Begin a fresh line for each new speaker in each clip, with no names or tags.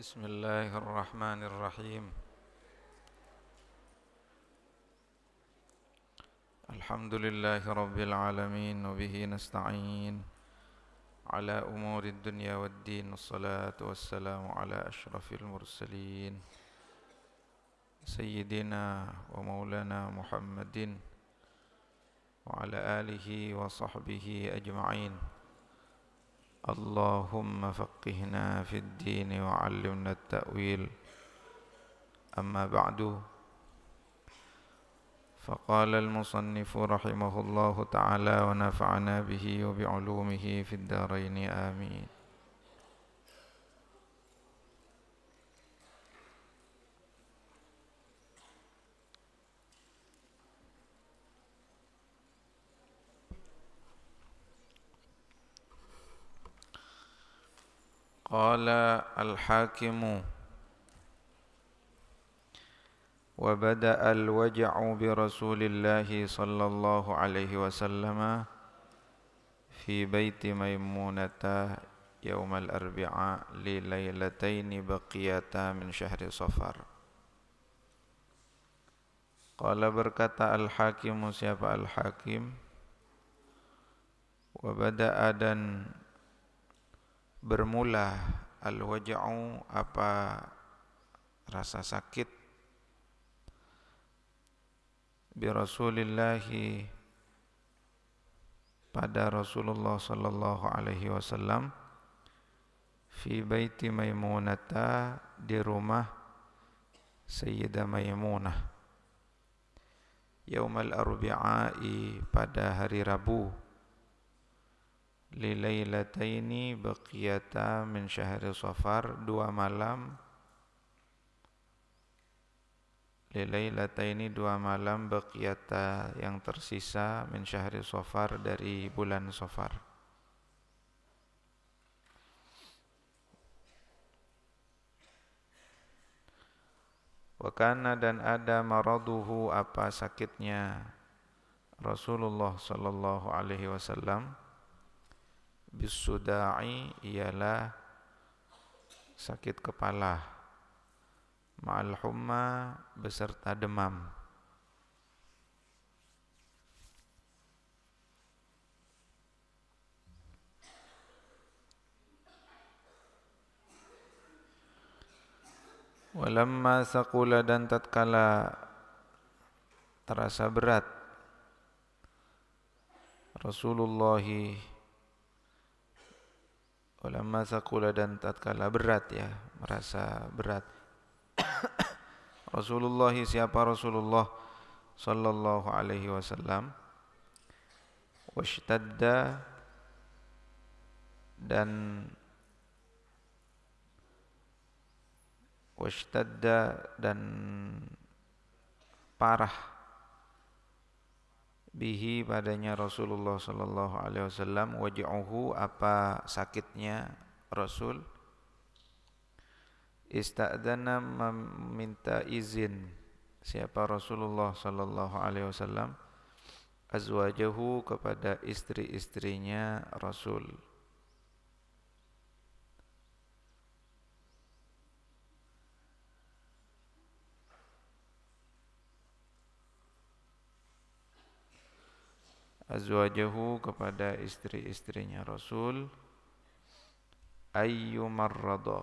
بسم الله الرحمن الرحيم. الحمد لله رب العالمين وبه نستعين على أمور الدنيا والدين، والصلاة والسلام على أشرف المرسلين سيدنا ومولانا محمد وعلى آله وصحبه أجمعين. اللهم فقهنا في الدين وعلمنا التأويل. أما بعد، فقال المصنف رحمه الله تعالى ونفعنا به وبعلومه في الدارين آمين. قال الحاكم: وبدأ الوجع برسول الله صلى الله عليه وسلم في بيت ميمونة يوم الأربعاء لليلتين بقيتا من شهر صفر. Qala berkata al-hakimu, siapa al-hakim, wa bada'a dan bermula al-waja'u apa rasa sakit bi Rasulillahi pada Rasulullah sallallahu alaihi wasallam fi baiti Maimunata di rumah Sayyidah Maimunah Yaumal Arbi'ai pada hari Rabu lilailataini baqiyata min syahri Safar, dua malam lilailataini dua malam baqiyata yang tersisa min syahri Safar dari bulan Safar. Wa kana dan ada maraduhu apa sakitnya Rasulullah sallallahu alaihi wasallam bisuda'i ialah sakit kepala, ma'al humma beserta demam. Walamma saqula dan tatkala terasa berat Rasulullah, walamma saqula dan tatkala berat ya, merasa berat Rasulullah, siapa Rasulullah sallallahu alaihi wasallam, washtadda dan parah bihi padanya Rasulullah sallallahu alaihi wasallam, waj'uhu apa sakitnya Rasul, ista'dana meminta izin siapa Rasulullah sallallahu alaihi wasallam azwajahu kepada istri-istrinya Rasul. Azwajahu kepada istri-istrinya Rasul, ayyu marrada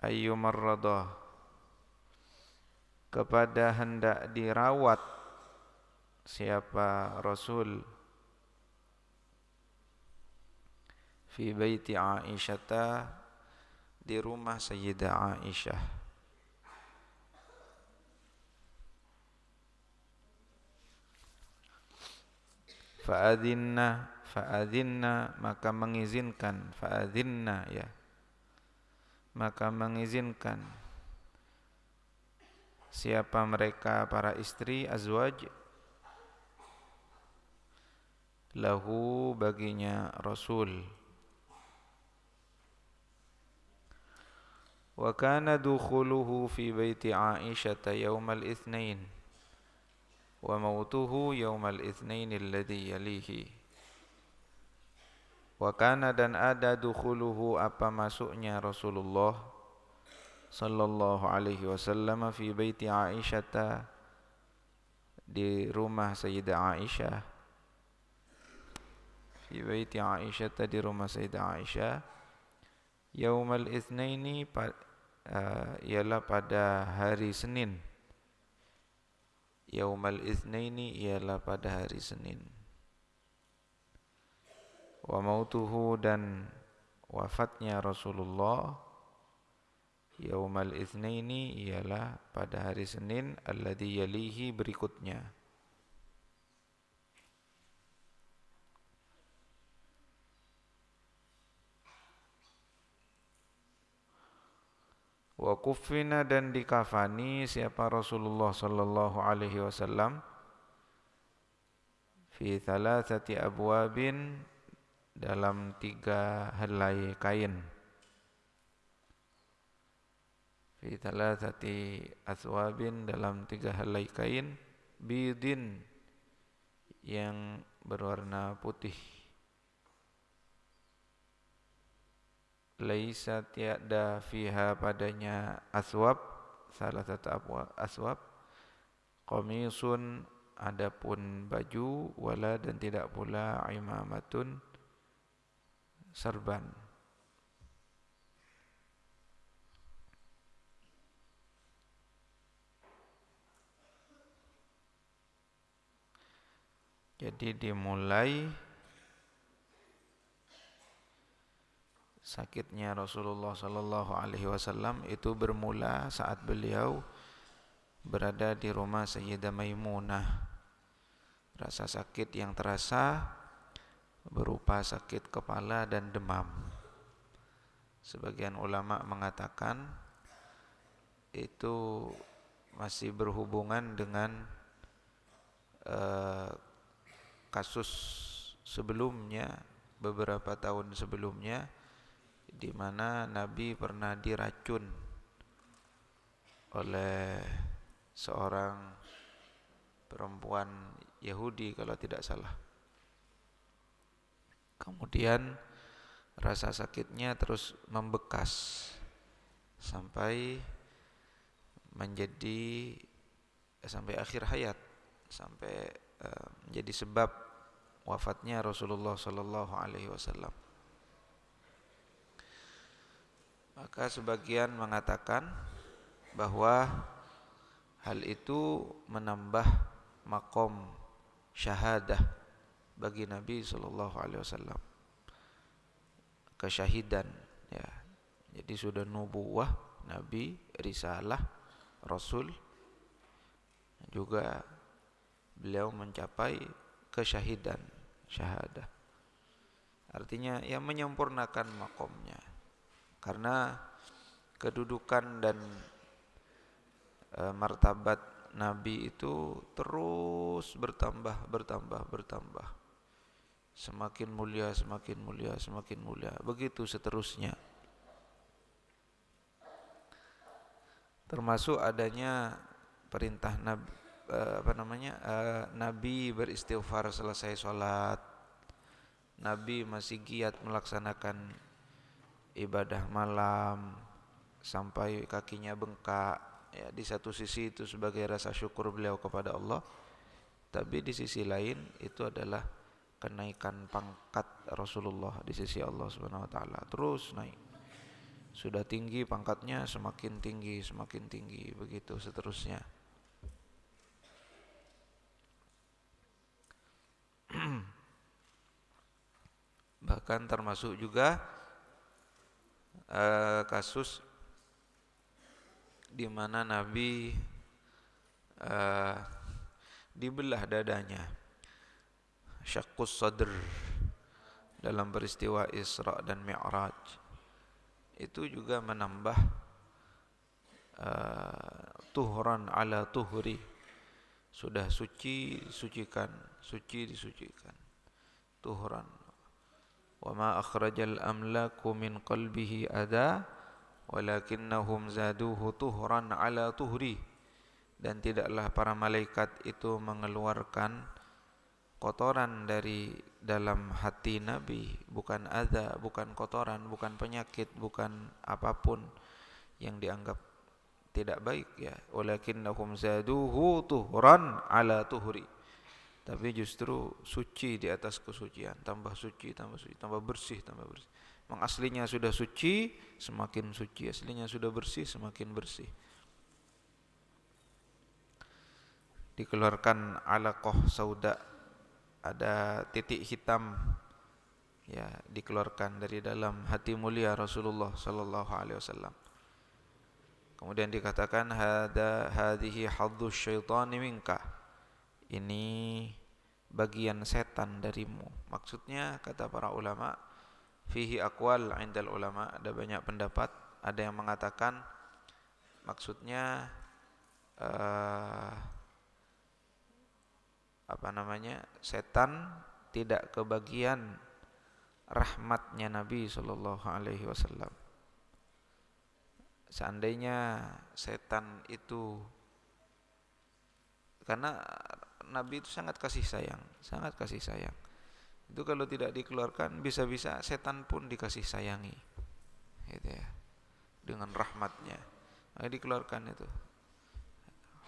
ayyu marrada kepada hendak dirawat siapa Rasul fi baiti Aisyata di rumah Sayyidah Aisyah. Fa'adhinna maka mengizinkan, fa'adhinna ya, maka mengizinkan siapa mereka para istri azwaj, lahu baginya Rasul, Wa kana dukhuluhu fi baiti Aisyah yaumal itsnain wa mautuhu yaumal itsnain alladhi yalihi. Wa kana dan ada dukhuluhu apa masuknya Rasulullah sallallahu alaihi wasallam fi baiti Aisyah di rumah Sayyidah Aisyah, fi baiti Aisyah di rumah Sayyidah Aisyah, yaumal itsnaini ialah pada hari Senin. Yaumal itsnaini ialah pada hari Senin. Wa mautuhu dan wafatnya Rasulullah yaumal itsnaini ialah pada hari Senin alladzi yalihi berikutnya. Wa kuffina dan dikafani siapa Rasulullah sallallahu alaihi wasallam fi thalathati abwabin dalam 3 helai kain. Fi thalathati aswabin dalam 3 helai kain, bidin yang berwarna putih. Laisa tiada fiha padanya aswab, salah satu aswab, qamisun adapun baju, wala dan tidak pula imamatun serban. Jadi dimulai sakitnya Rasulullah sallallahu alaihi wasallam itu bermula saat beliau berada di rumah Sayyidah Maimunah. Rasa sakit yang terasa berupa sakit kepala dan demam. Sebagian ulama mengatakan itu masih berhubungan dengan kasus sebelumnya, beberapa tahun sebelumnya, di mana Nabi pernah diracun oleh seorang perempuan Yahudi kalau tidak salah. Kemudian rasa sakitnya terus membekas sampai akhir hayat, sampai menjadi sebab wafatnya Rasulullah sallallahu alaihi wasallam. Maka sebagian mengatakan bahwa hal itu menambah maqam syahadah bagi Nabi sallallahu alaihi wasallam, kesyahidan ya. Jadi sudah nubuwah, nabi, risalah, rasul, juga beliau mencapai kesyahidan, syahadah. Artinya yang menyempurnakan makomnya. Karena kedudukan dan martabat Nabi itu terus bertambah. Semakin mulia, begitu seterusnya. Termasuk adanya perintah Nabi beristighfar selesai sholat. Nabi masih giat melaksanakan ibadah malam sampai kakinya bengkak. Ya, di satu sisi itu sebagai rasa syukur beliau kepada Allah, tapi di sisi lain itu adalah kenaikan pangkat Rasulullah di sisi Allah Subhanahu wa taala. Terus naik. Sudah tinggi pangkatnya, semakin tinggi, begitu seterusnya. Bahkan termasuk juga kasus di mana Nabi dibelah dadanya, syaqqus sadr, dalam peristiwa Isra dan Mi'raj. Itu juga menambah tuhran ala tuhri, sudah disucikan, tuhran. Wa ma akhrajal amlaku min qalbihi ada walakinnahum zaduhu tuhran ala tuhri, dan tidaklah para malaikat itu mengeluarkan kotoran dari dalam hati Nabi, bukan adza, bukan kotoran, bukan penyakit, bukan apapun yang dianggap tidak baik ya. Walakinnahum zaduhu tuhran ala tuhri, tapi justru suci di atas kesucian, tambah suci, tambah suci, tambah bersih, tambah bersih. Memang aslinya sudah suci, semakin suci. Aslinya sudah bersih, semakin bersih. Dikeluarkan alaqah sauda, ada titik hitam ya, dikeluarkan dari dalam hati mulia Rasulullah sallallahu alaihi wasallam. Kemudian dikatakan hadhihi hadzu syaitani minka, ini bagian setan darimu. Maksudnya kata para ulama, fihi aqwal 'indal ulama, ada banyak pendapat. Ada yang mengatakan maksudnya setan tidak kebagian rahmatnya Nabi sallallahu alaihi wasallam. Seandainya setan itu, karena Nabi itu sangat kasih sayang, sangat kasih sayang. Itu kalau tidak dikeluarkan, bisa-bisa setan pun dikasih sayangi, gitu ya, dengan rahmatnya. Maka dikeluarkan itu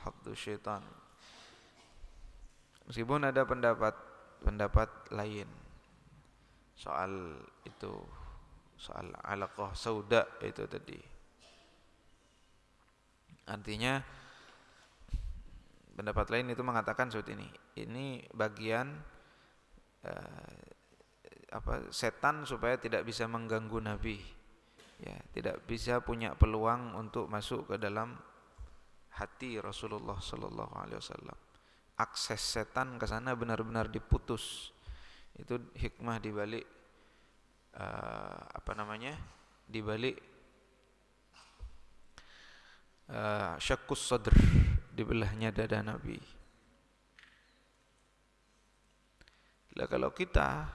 hadzu syaitan. Meskipun ada pendapat lain soal itu, soal alaqah sauda itu tadi. Artinya pendapat lain itu mengatakan seperti ini. Ini bagian setan supaya tidak bisa mengganggu Nabi. Ya, tidak bisa punya peluang untuk masuk ke dalam hati Rasulullah sallallahu alaihi wasallam. Akses setan ke sana benar-benar diputus. Itu hikmah dibalik dibalik syakkus sadr, dibelahnya dada Nabi. Lah kalau kita,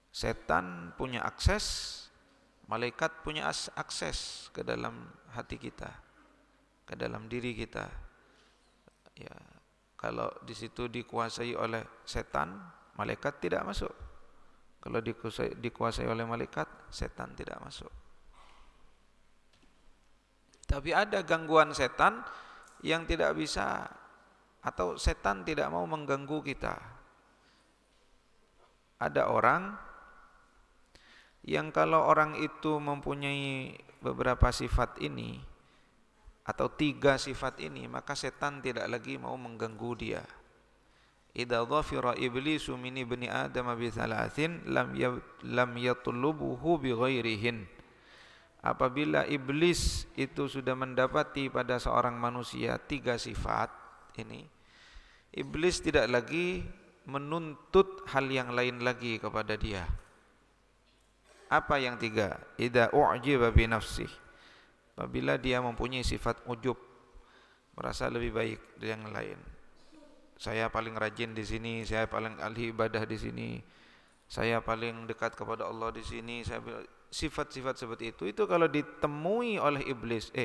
setan punya akses, malaikat punya akses ke dalam hati kita, ke dalam diri kita. Ya, kalau di situ dikuasai oleh setan, malaikat tidak masuk. Kalau dikuasai oleh malaikat, setan tidak masuk. Tapi ada gangguan setan yang tidak bisa, atau setan tidak mau mengganggu kita. Ada orang yang kalau orang itu mempunyai beberapa sifat ini, atau 3 sifat ini, maka setan tidak lagi mau mengganggu dia. Idza dhafira iblisu min ibni adam bi thalathin lam yatlubuhu bi ghairihin. Apabila iblis itu sudah mendapati pada seorang manusia 3 sifat ini, iblis tidak lagi menuntut hal yang lain lagi kepada dia. Apa yang 3? Idza u'jiba bi nafsih. Apabila dia mempunyai sifat ujub, merasa lebih baik dari yang lain. Saya paling rajin di sini, saya paling ahli ibadah di sini, saya paling dekat kepada Allah di sini. Sifat-sifat seperti itu kalau ditemui oleh iblis,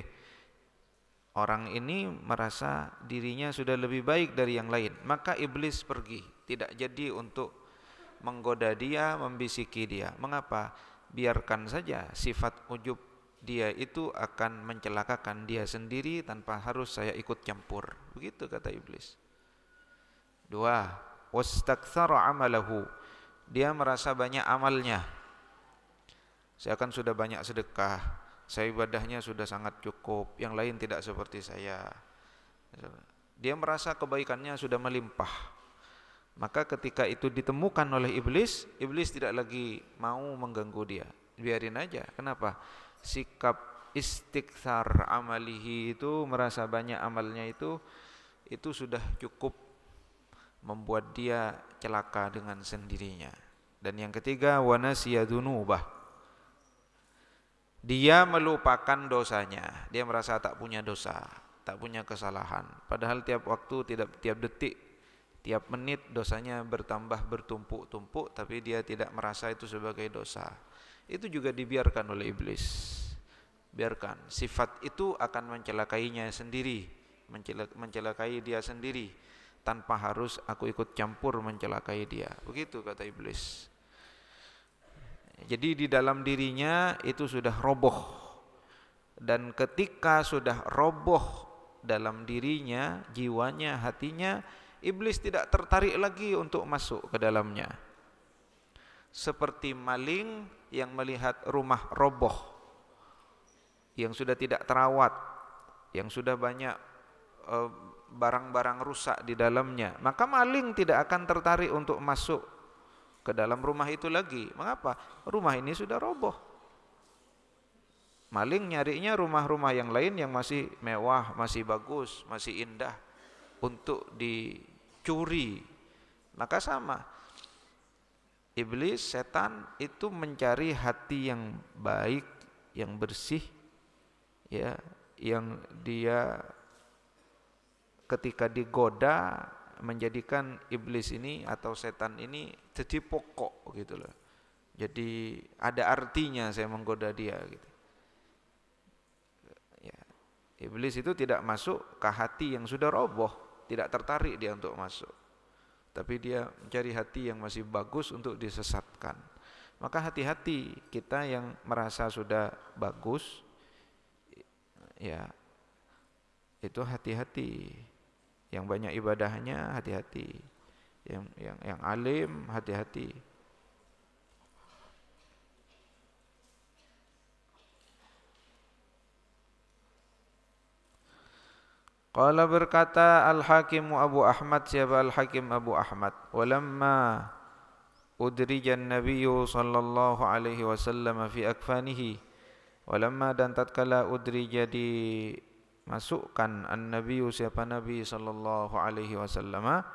orang ini merasa dirinya sudah lebih baik dari yang lain, maka iblis pergi, tidak jadi untuk menggoda dia, membisiki dia. Mengapa? Biarkan saja sifat ujub dia itu akan mencelakakan dia sendiri tanpa harus saya ikut campur. Begitu kata iblis. 2, wastaktsara amalahu. Dia merasa banyak amalnya. Saya kan sudah banyak sedekah, saya ibadahnya sudah sangat cukup, yang lain tidak seperti saya. Dia merasa kebaikannya sudah melimpah. Maka ketika itu ditemukan oleh iblis, iblis tidak lagi mau mengganggu dia. Biarin aja. Kenapa? Sikap istiktsar amalihi itu, merasa banyak amalnya itu sudah cukup membuat dia celaka dengan sendirinya. Dan yang ketiga, wa nasiya dzunubah. Dia melupakan dosanya. Dia merasa tak punya dosa, tak punya kesalahan. Padahal tiap waktu, tiap detik, tiap menit dosanya bertambah, bertumpuk-tumpuk, tapi dia tidak merasa itu sebagai dosa. Itu juga dibiarkan oleh iblis. biarkan. Sifat itu akan mencelakainya sendiri, mencelakai dia sendiri tanpa harus aku ikut campur mencelakai dia. Begitu kata iblis. Jadi di dalam dirinya itu sudah roboh, dan ketika sudah roboh dalam dirinya, jiwanya, hatinya, iblis tidak tertarik lagi untuk masuk ke dalamnya. Seperti maling yang melihat rumah roboh, yang sudah tidak terawat, yang sudah banyak barang-barang rusak di dalamnya, maka maling tidak akan tertarik untuk masuk ke dalam rumah itu lagi. Mengapa? Rumah ini sudah roboh. Maling nyarinya rumah-rumah yang lain yang masih mewah, masih bagus, masih indah untuk dicuri. Maka sama, iblis, setan itu mencari hati yang baik, yang bersih, ya, yang dia ketika digoda menjadikan iblis ini atau setan ini jadi pokok gitu loh. Jadi ada artinya saya menggoda dia gitu. Ya. Iblis itu tidak masuk ke hati yang sudah roboh, tidak tertarik dia untuk masuk. Tapi dia mencari hati yang masih bagus untuk disesatkan. Maka hati-hati kita yang merasa sudah bagus, ya itu hati-hati. Yang banyak ibadahnya hati-hati. Yang alim hati-hati. Qala berkata Al-Hakim Abu Ahmad, siapa Al-Hakim Abu Ahmad, walamma udrijan nabiyyu sallallahu alaihi wasallam fi akfanihi, walamma dan tatkala udrija dimasukkan an-nabiyyu, siapa Nabi sallallahu alaihi wasallam,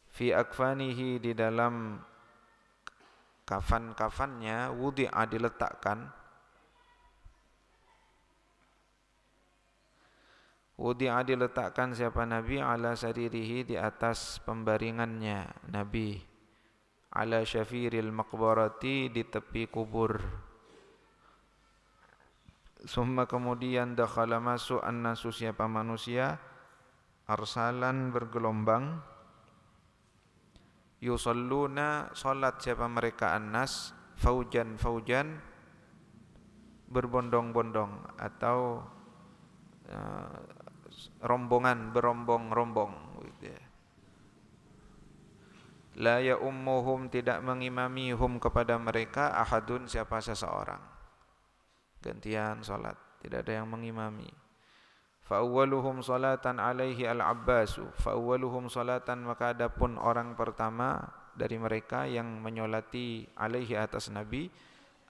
fi akfanihi di dalam kafan-kafannya, wudi'a diletakkan, wudi'a diletakkan siapa Nabi, ala saririhi di atas pembaringannya Nabi, ala syafiril maqbarati di tepi kubur. Summa kemudian dakhala masuk an-nasu siapa manusia, arsalan bergelombang, yusalluna salat siapa mereka an-nas, faujan faujan berbondong-bondong atau rombongan, berombong-rombong gitu ya. La ya'ummuhum tidak mengimami hum kepada mereka, ahadun siapa seseorang. Gantian salat, tidak ada yang mengimami. Fa awwaluhum salatan alaihi al-Abbasu, fa awwaluhum salatan maka adapun orang pertama dari mereka yang menyolati alaihi atas Nabi,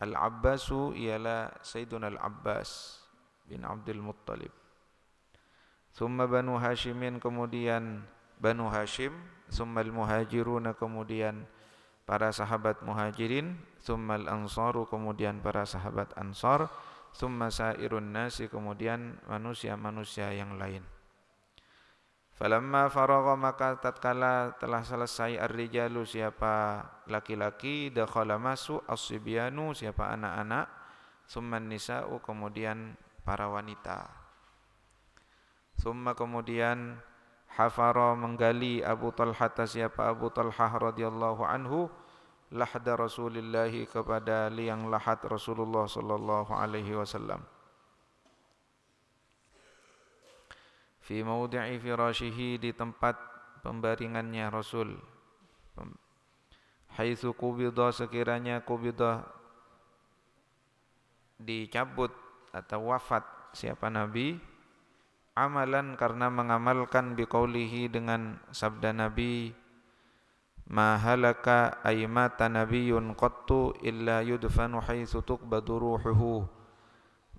al-Abbasu ialah Sayyiduna al-Abbas bin Abdul Muttalib. Summa Banu Hashimin kemudian Banu Hashim, summa al-muhajiruna kemudian para sahabat muhajirin, summa al-ansaru kemudian para sahabat ansar, summa sairun nasi kemudian manusia-manusia yang lain. Falamma faragha maka tatkala telah selesai ar-rijalu siapa laki-laki, dakhala masuk as-sibyanu siapa anak-anak, summa nisa'u kemudian para wanita. Summa kemudian hafara menggali Abu Talhah siapa Abu Talhah radhiyallahu anhu, lahda Rasulillah kepada liang lahat Rasulullah sallallahu alaihi wasallam, fi maudi'i firashihi di tempat pembaringannya Rasul, haitsu qubida sekiranya qubida dicabut atau wafat siapa Nabi, amalan karena mengamalkan biqaulihi dengan sabda Nabi, ma halaka ay mata nabiyyun qattu illa yudfanu haitsu tuqbadu ruhuhu.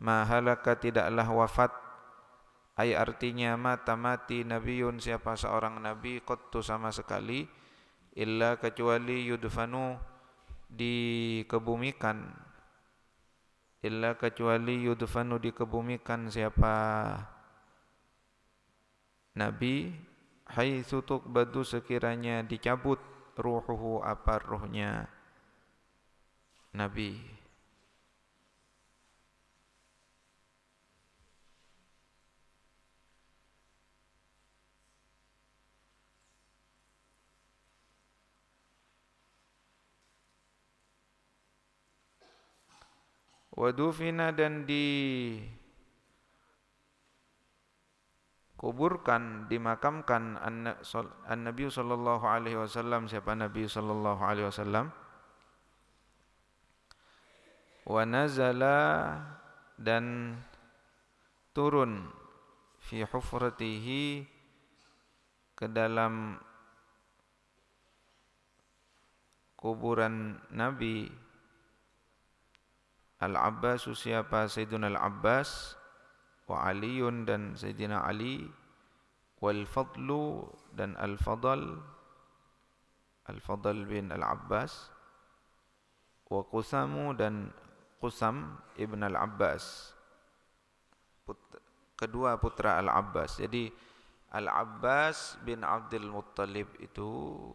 Ma halaka tidaklah wafat, ay artinya mati nabiyyun siapa seorang nabi, qattu sama sekali, illa kecuali yudfanu dikebumikan, illa kecuali yudfanu dikebumikan siapa Nabi, haitsu tuqbadu sekiranya dicabut ruhuhu apa ruhnya Nabi. Wa dufina, dan dikuburkan, dimakamkan Nabi sallallahu alaihi wasallam. Siapa Nabi sallallahu alaihi wasallam? Wa nazala, dan turun, fi hufratihi, ke dalam kuburan Nabi, Al-Abbas, siapa? Sayyidina Al-Abbas, wa Aliun, dan Sayyidina Ali, wal Fadlu, dan Al-Fadl, Al-Fadl bin Al-Abbas, wa Qusamu, dan Qusam ibn Al-Abbas, kedua putra Al-Abbas. Jadi Al-Abbas bin Abdul Muttalib itu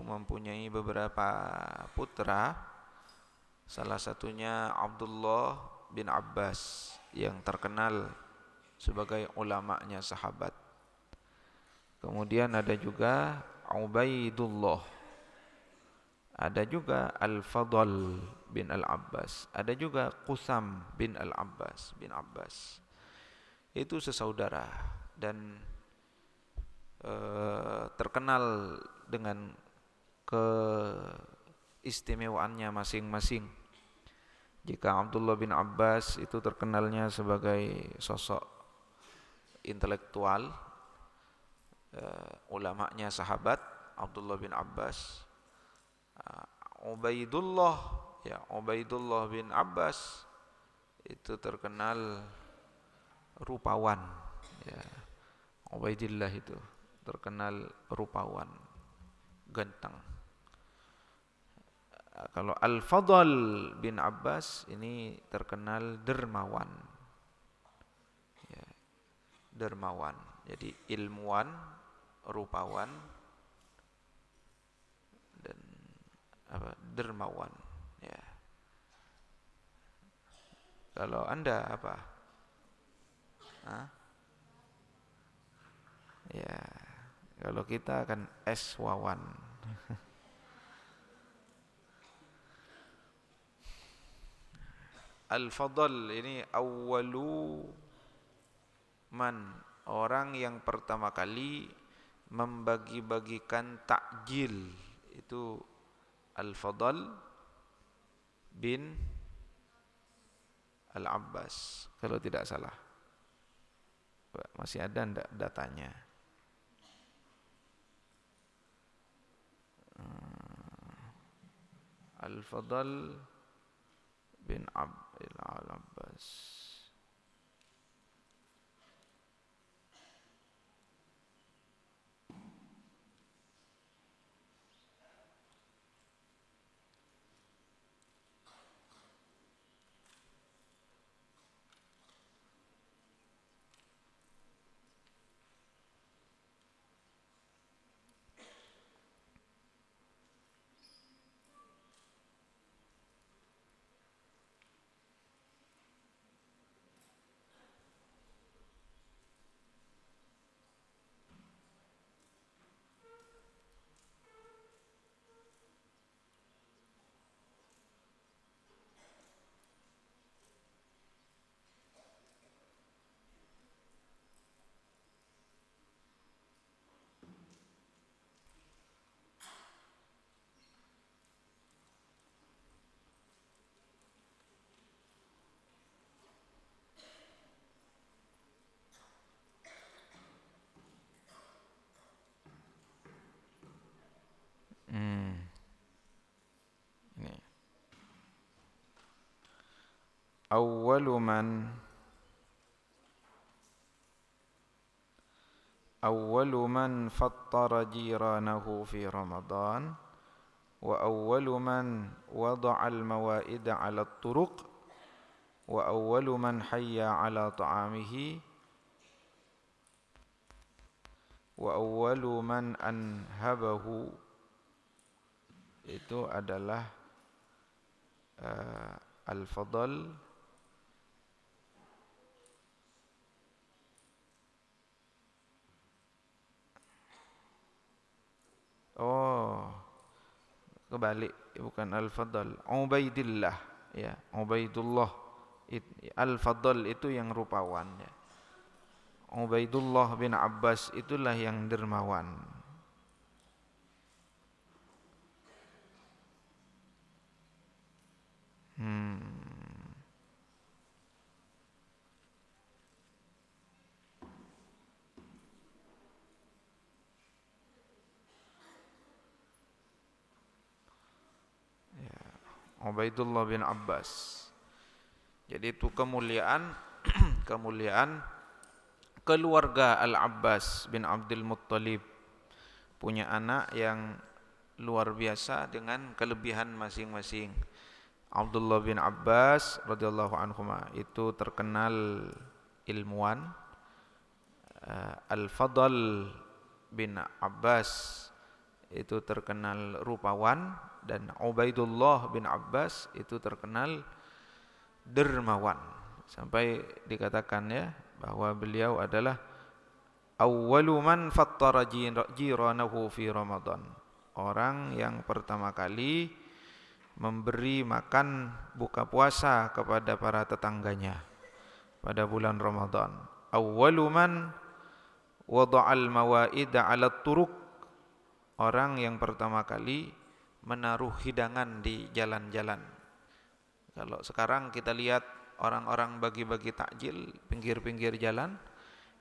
mempunyai beberapa putra. Salah satunya Abdullah bin Abbas yang terkenal sebagai ulamanya sahabat. Kemudian ada juga Ubaidullah, ada juga Al-Fadl bin Al-Abbas, ada juga Qusam bin Al-Abbas bin Abbas. Itu sesaudara dan terkenal dengan keistimewaannya masing-masing. Jika Abdullah bin Abbas itu terkenalnya sebagai sosok intelektual, ulamanya sahabat, Abdullah bin Abbas. Ubaidullah bin Abbas itu terkenal rupawan, ya. Ubaidillah itu terkenal rupawan, ganteng. Kalau Al-Fadl bin Abbas ini terkenal dermawan, ya, dermawan. Jadi ilmuwan, rupawan, dan dermawan, ya. Kalau Anda apa? Hah? Ya, kalau kita kan S Wawan. Al-Fadl ini awwalu man, orang yang pertama kali membagi-bagikan takjil, itu Al-Fadl bin Al-Abbas kalau tidak salah. Masih ada enggak datanya? Al-Fadl bin Al-Abbas. Ini awwalu man fattara jiranahu fi Ramadan, wa awwalu man wada'a al-mawa'ida 'ala at-turuq, wa awwalu man hayya 'ala ta'amihi, wa awwalu man anhabahu. Itu adalah Al-Fadl kebalik, bukan Al-Fadl, Ubaidillah. ya. Ubaidullah Al-Fadl itu yang rupawan ya. Ubaidullah bin Abbas itulah yang dermawan. Ubaidullah bin Abbas. Jadi itu kemuliaan kemuliaan keluarga Al-Abbas bin Abdul Muttalib, punya anak yang luar biasa dengan kelebihan masing-masing. Abdullah bin Abbas radhiyallahu anhuma itu terkenal ilmuwan. Al-Fadl bin Abbas itu terkenal rupawan, dan Ubaidullah bin Abbas itu terkenal dermawan. Sampai dikatakan ya bahwa beliau adalah awwalu man fattara jiranahu fi Ramadan. Orang yang pertama kali memberi makan buka puasa kepada para tetangganya pada bulan Ramadan. Awwalu man wada'al mawaida 'ala turuq. Orang yang pertama kali menaruh hidangan di jalan-jalan. Kalau sekarang kita lihat orang-orang bagi-bagi takjil pinggir-pinggir jalan,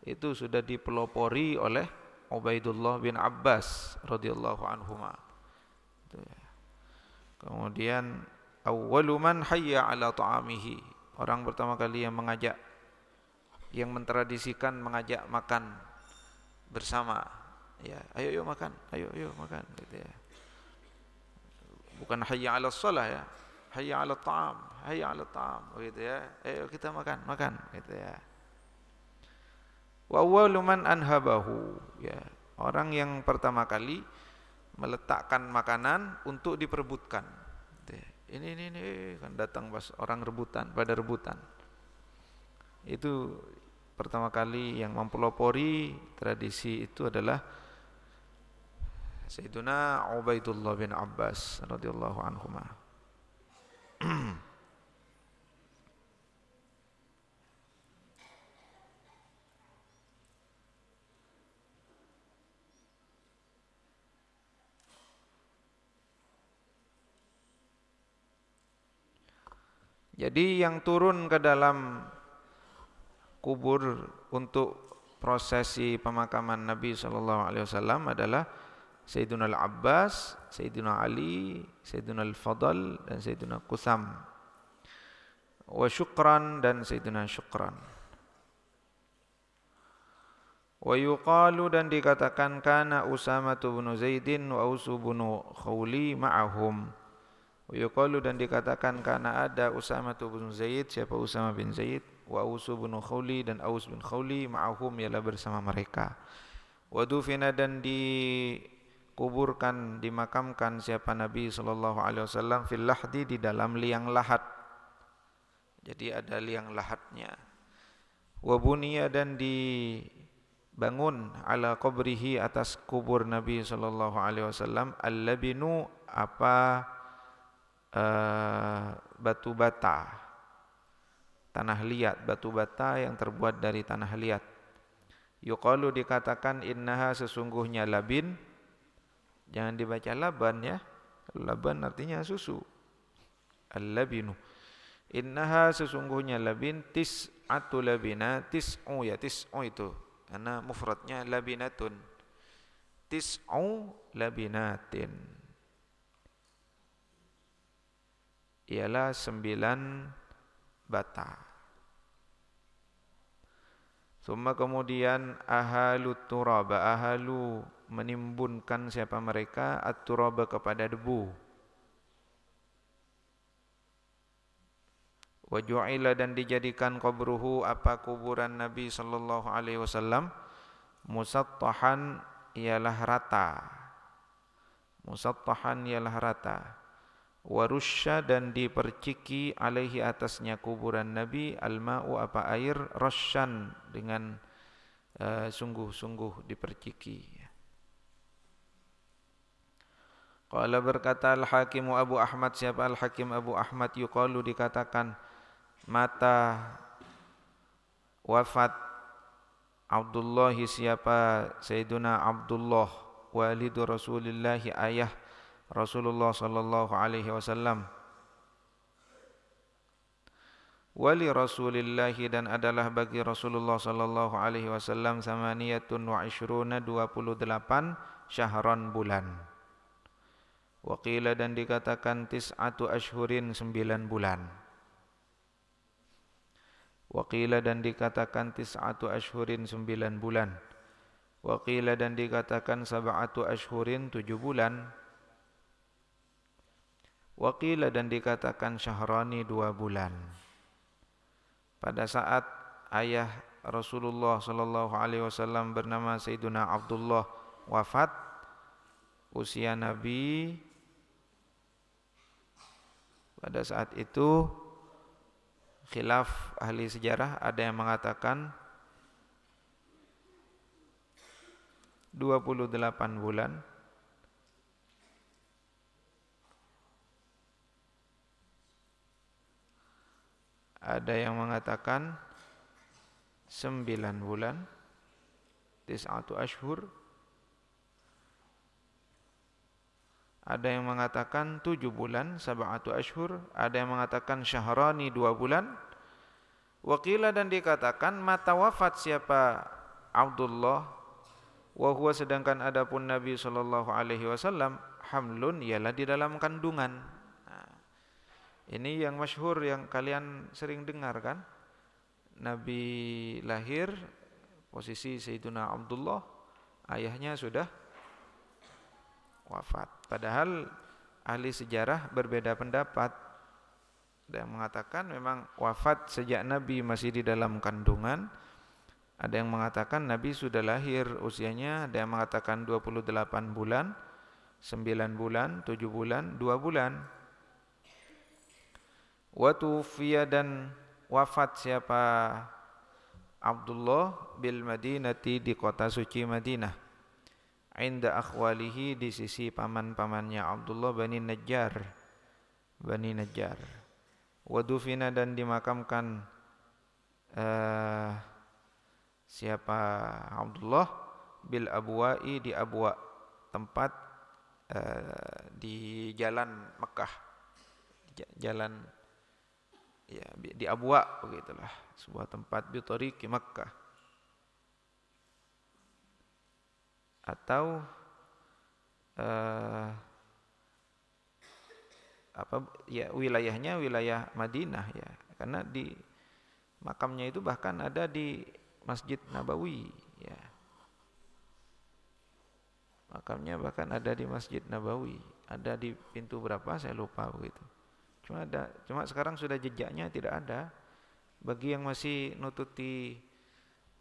itu sudah dipelopori oleh Ubaidullah bin Abbas radhiyallahu anhuma. Kemudian awwalu man hayya 'ala ta'amihi. Orang pertama kali yang mengajak, yang mentradisikan mengajak makan bersama. Ya, ayo yuk makan, ayo makan gitu ya. Bukan hayya 'ala shalah ya. Hayya 'ala ta'am, hayya 'ala ta'am gitu ya. Ayo kita makan gitu ya. Wa awwalu man anhabahu, ya. Orang yang pertama kali meletakkan makanan untuk diperebutkan. Ini kan datang pas orang rebutan, pada rebutan. Itu pertama kali yang mempelopori tradisi itu adalah Sayyiduna Ubaidullah bin Abbas radhiyallahu anhuma. Jadi yang turun ke dalam kubur untuk prosesi pemakaman Nabi SAW adalah Sayyiduna Al-Abbas, Sayyiduna Ali, Sayyiduna Al-Fadl, dan Sayyiduna Qutham. Wa Syukran, dan Sayyiduna Syukran. Wa yuqalu, dan dikatakan kana Usamah bin Zaidin wa Aus bin Khawli ma'ahum. Wa yuqalu, dan dikatakan karena ada Usamah bin Zaid, siapa Usamah bin Zaid, wa Aus bin Khawli, dan Aus bin Khawli ma'ahum, ialah bersama mereka. Wa dufina, dan dikuburkan, dimakamkan siapa Nabi SAW fil lahdi, di dalam liang lahat. Jadi ada liang lahatnya. Wa buniya, dan dibangun ala qabrihi, atas kubur Nabi SAW, al-labinu, batu bata, tanah liat, batu bata yang terbuat dari tanah liat. Yuqalu, dikatakan innaha, sesungguhnya labin, jangan dibaca laban ya, laban artinya susu. Al-labinu, innaha, sesungguhnya labin, tis'atu labina, tis'u ya, tis'u itu karena mufradnya labinatun, tis'u labinatin, ialah 9 bata. Summa, kemudian ahalu turaba, ahalu menimbunkan siapa mereka, at-turaba, kepada debu. Wa ju'ila, dan dijadikan qabruhu, kuburan Nabi SAW, musattahan, ialah rata. Musattahan ialah rata. Wa rusya, dan diperciki, alaihi, atasnya kuburan Nabi, al-ma'u, air, rasyan, dengan sungguh-sungguh diperciki. Qala berkata Al-Hakim Abu Ahmad, siapa Al-Hakim Abu Ahmad, yuqalu dikatakan, mata wafat Abdullah, siapa Sayyiduna Abdullah, walidu Rasulillah, ayah Rasulullah sallallahu alaihi wasallam. Wali Rasulillah, dan adalah bagi Rasulullah sallallahu alaihi wasallam, samaniyatun wa ishruna, 28 syahran, bulan. Waqila, dan dikatakan tis'atu ashhurin, 9 bulan. Waqila, dan dikatakan tis'atu ashhurin, 9 bulan. Waqila, dan dikatakan sab'atu ashhurin, 7 bulan. Waqila, dan dikatakan syahrani, 2 bulan. Pada saat ayah Rasulullah sallallahu alaihi wasallam bernama Sayyiduna Abdullah wafat, usia Nabi pada saat itu khilaf ahli sejarah, ada yang mengatakan 28 bulan, ada yang mengatakan 9 bulan, tis'atu ashhur, ada yang mengatakan 7 bulan, sab'atu ashhur, ada yang mengatakan syahrani, 2 bulan. Waqila, dan dikatakan mata wafat siapa Abdullah, wa huwa, sedangkan adapun Nabi sallallahu alaihi wasallam, hamlun, ialah di dalam kandungan. Nah, ini yang masyhur yang kalian sering dengar kan? Nabi lahir, posisi Sayyiduna Abdullah, ayahnya sudah wafat. Padahal ahli sejarah berbeda pendapat. Ada yang mengatakan memang wafat sejak Nabi masih di dalam kandungan. Ada yang mengatakan Nabi sudah lahir usianya, ada yang mengatakan 28 bulan, 9 bulan, 7 bulan, 2 bulan. Wa tufiya, dan wafat siapa Abdullah bil Madinati, di kota suci Madinah, inda akhwalihi, di sisi paman-pamannya Abdullah, Bani Najjar. Wa dufina, dan dimakamkan siapa Abdullah bil Abwa'i, di Abwa, tempat di jalan Mekah, jalan ya di Abwa, begitulah, sebuah tempat di tariqi Makkah, atau wilayahnya wilayah Madinah ya, karena di makamnya itu bahkan ada di Masjid Nabawi ya. Makamnya bahkan ada di Masjid Nabawi, ada di pintu berapa saya lupa begitu. Cuma sekarang sudah jejaknya tidak ada. Bagi yang masih nututi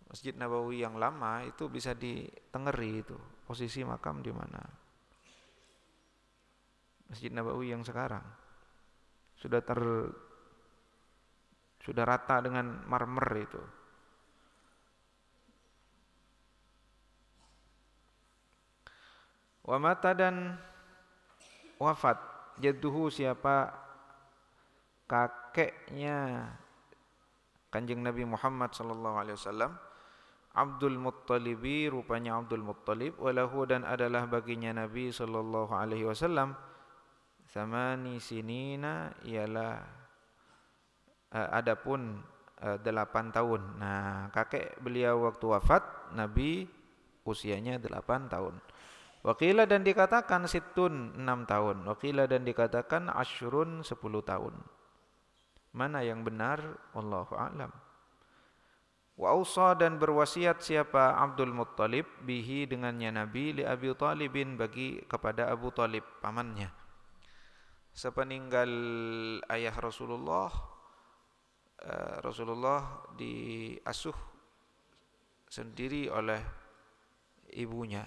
Masjid Nabawi yang lama itu bisa ditengeri itu posisi makam di mana. Masjid Nabawi yang sekarang sudah rata dengan marmer itu. Wa mata, dan wafat jadduhu, siapa kakeknya Kanjeng Nabi Muhammad sallallahu alaihi wasallam, Abdul Muttalibi, rupanya Abdul Muttalib, walahu, dan adalah baginya Nabi sallallahu alaihi wasallam, samani sinina, ialah adapun 8 tahun. Nah, kakek beliau waktu wafat Nabi usianya 8 tahun. Waqila, dan dikatakan situn, 6 tahun. Waqila, dan dikatakan asyrun, 10 tahun. Mana yang benar? Wallahu a'lam. Wa ausa, dan berwasiat siapa Abdul Muttalib, bihi, dengannya Nabi, li Abi Talibin, bagi kepada Abu Talib, pamannya. Sepeninggal ayah Rasulullah, Rasulullah diasuh sendiri oleh ibunya.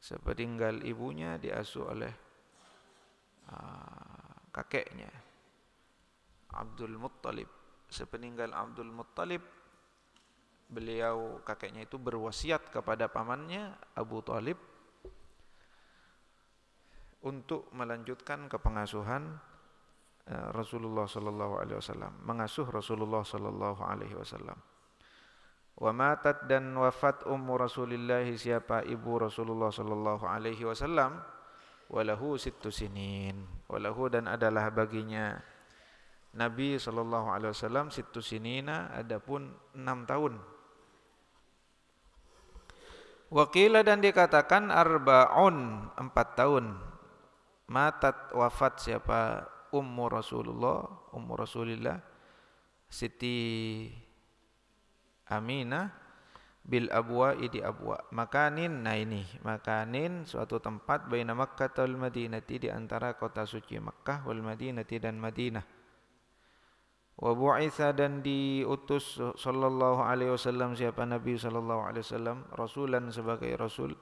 Sepeninggal ibunya diasuh oleh kakeknya Abdul Muttalib. Sepeninggal Abdul Muttalib, beliau kakeknya itu berwasiat kepada pamannya Abu Talib untuk melanjutkan kepengasuhan Rasulullah sallallahu alaihi wasallam, mengasuh Rasulullah sallallahu alaihi wasallam. Wa matat, dan wafat ummu Rasulillah, siapa ibu Rasulullah sallallahu alaihi wasallam, walahu sittu sinin, walahu, dan adalah baginya Nabi sallallahu alaihi wasallam sittu sinina, adapun 6 tahun. Waqila, dan dikatakan arbaun, 4 tahun. Matat, wafat siapa ummu Rasulillah Siti Aminah bil abwa, di abwa, makanin. Nah ini makanin, suatu tempat, baina Makkah wal Madinati, di antara kota suci Makkah, wal Madinati, dan Madinah. Wa bu'itsa, dan diutus sallallahu alaihi wasallam siapa Nabi sallallahu alaihi wasallam, rasulan, sebagai rasul,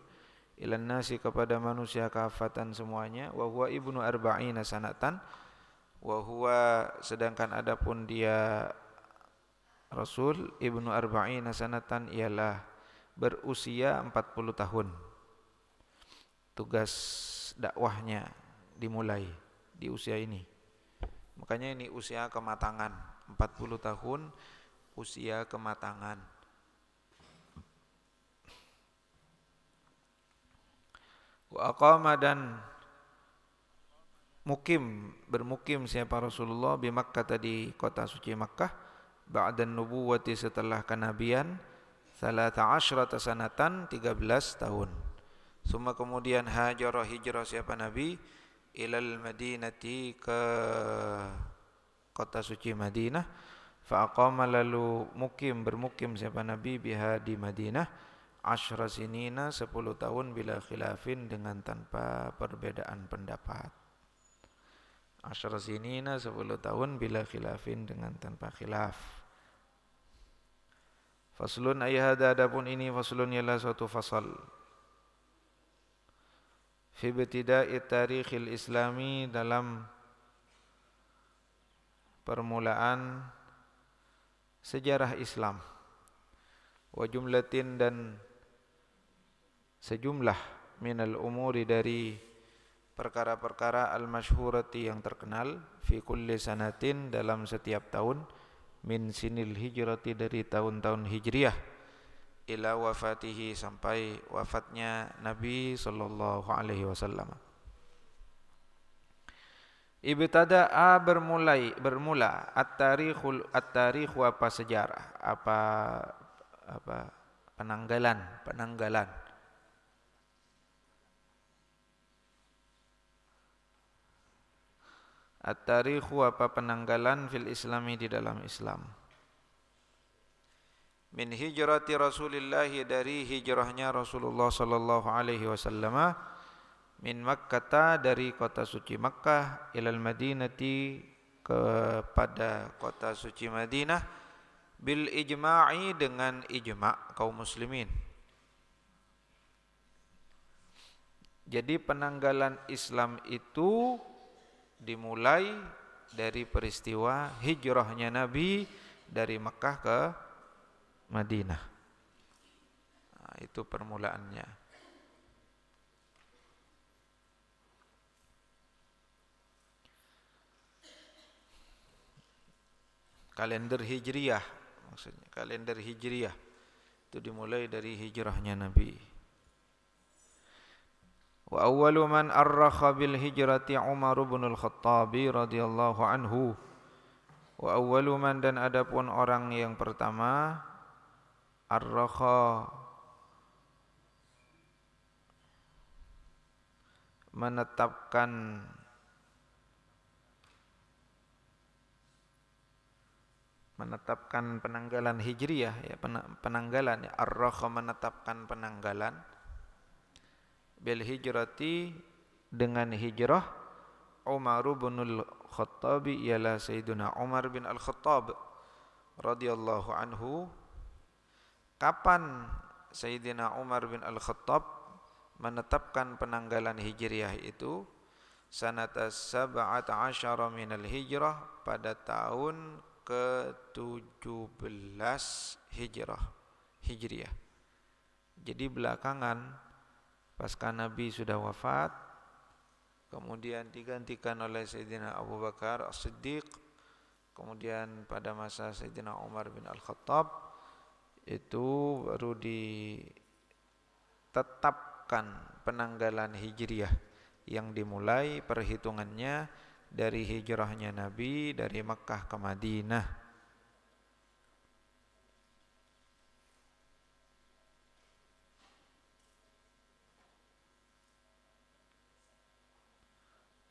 ilan nasi, kepada manusia, kafatan, semuanya. Wa huwa ibnu arba'ina sanatan, wa huwa, sedangkan adapun dia Rasul, ibnu arba'ina sanatan, ialah berusia 40 tahun. Tugas dakwahnya dimulai di usia ini. Makanya ini usia kematangan, 40 tahun usia kematangan. Wa aqama, dan bermukim siapa Rasulullah, bi Makkah, di kota suci Makkah, ba'dan nubuwati, setelah kenabian, 13 sanatan, 13 tahun. Summa, kemudian hijrah siapa Nabi, ilal Madinati, ke kota suci Madinah, fa aqama, lalu bermukim siapa Nabi, biha, di Madinah, 10 sinina, 10 tahun, bila khilafin, dengan tanpa perbedaan pendapat. 10 sinina, 10 tahun, bila khilafin, dengan tanpa khilaf. Faslun, ayat adapun ini, faslun ialah suatu fasal. Fi ibtida'i tarikhil islami, dalam permulaan sejarah Islam. Wa jumlatin, dan sejumlah, minal umuri, dari perkara-perkara, al-masyhurati, yang terkenal, fi kulli sanatin, dalam setiap tahun, min sinil hijrati, dari tahun-tahun hijriah, ila wafatihi, sampai wafatnya Nabi sallallahu alaihi wasallam. Ibtada'a, bermula, at-tarikhu, apa sejarah, apa penanggalan. At-tarikhu, apa penanggalan, fil islami, di dalam Islam. Min hijrati Rasulillah, dari hijrahnya Rasulullah sallallahu alaihi wasallam, min Makkah, dari kota suci Makkah, ilal Madinati, kepada kota suci Madinah, bil ijma'i, dengan ijma' kaum muslimin. Jadi penanggalan Islam itu dimulai dari peristiwa hijrahnya Nabi dari Makkah ke Madinah. Nah, itu permulaannya. Kalender hijriyah, maksudnya kalender hijriyah itu dimulai dari hijrahnya Nabi. Wa awwalu man arrakha bil hijrati Umar bin al-Khattab radhiyallahu anhu. Wa awwalu man, dan adapun orang yang pertama, arrakha, menetapkan penanggalan hijriyah, ya, penanggalan, ya, arrakha, menetapkan penanggalan, bil hijrati, dengan hijrah, Umar bin al-Khattab, ialah Sayyiduna Umar bin al-Khattab radhiyallahu anhu. Kapan Sayyidina Umar bin al-Khattab menetapkan penanggalan hijriyah itu? Sanata 17 minal hijrah, pada tahun ke-17 hijriyah. Jadi belakangan, pasca Nabi sudah wafat, kemudian digantikan oleh Sayyidina Abu Bakar As-Siddiq, kemudian pada masa Sayyidina Umar bin Al-Khattab itu baru ditetapkan penanggalan Hijriyah yang dimulai perhitungannya dari hijrahnya Nabi dari Makkah ke Madinah.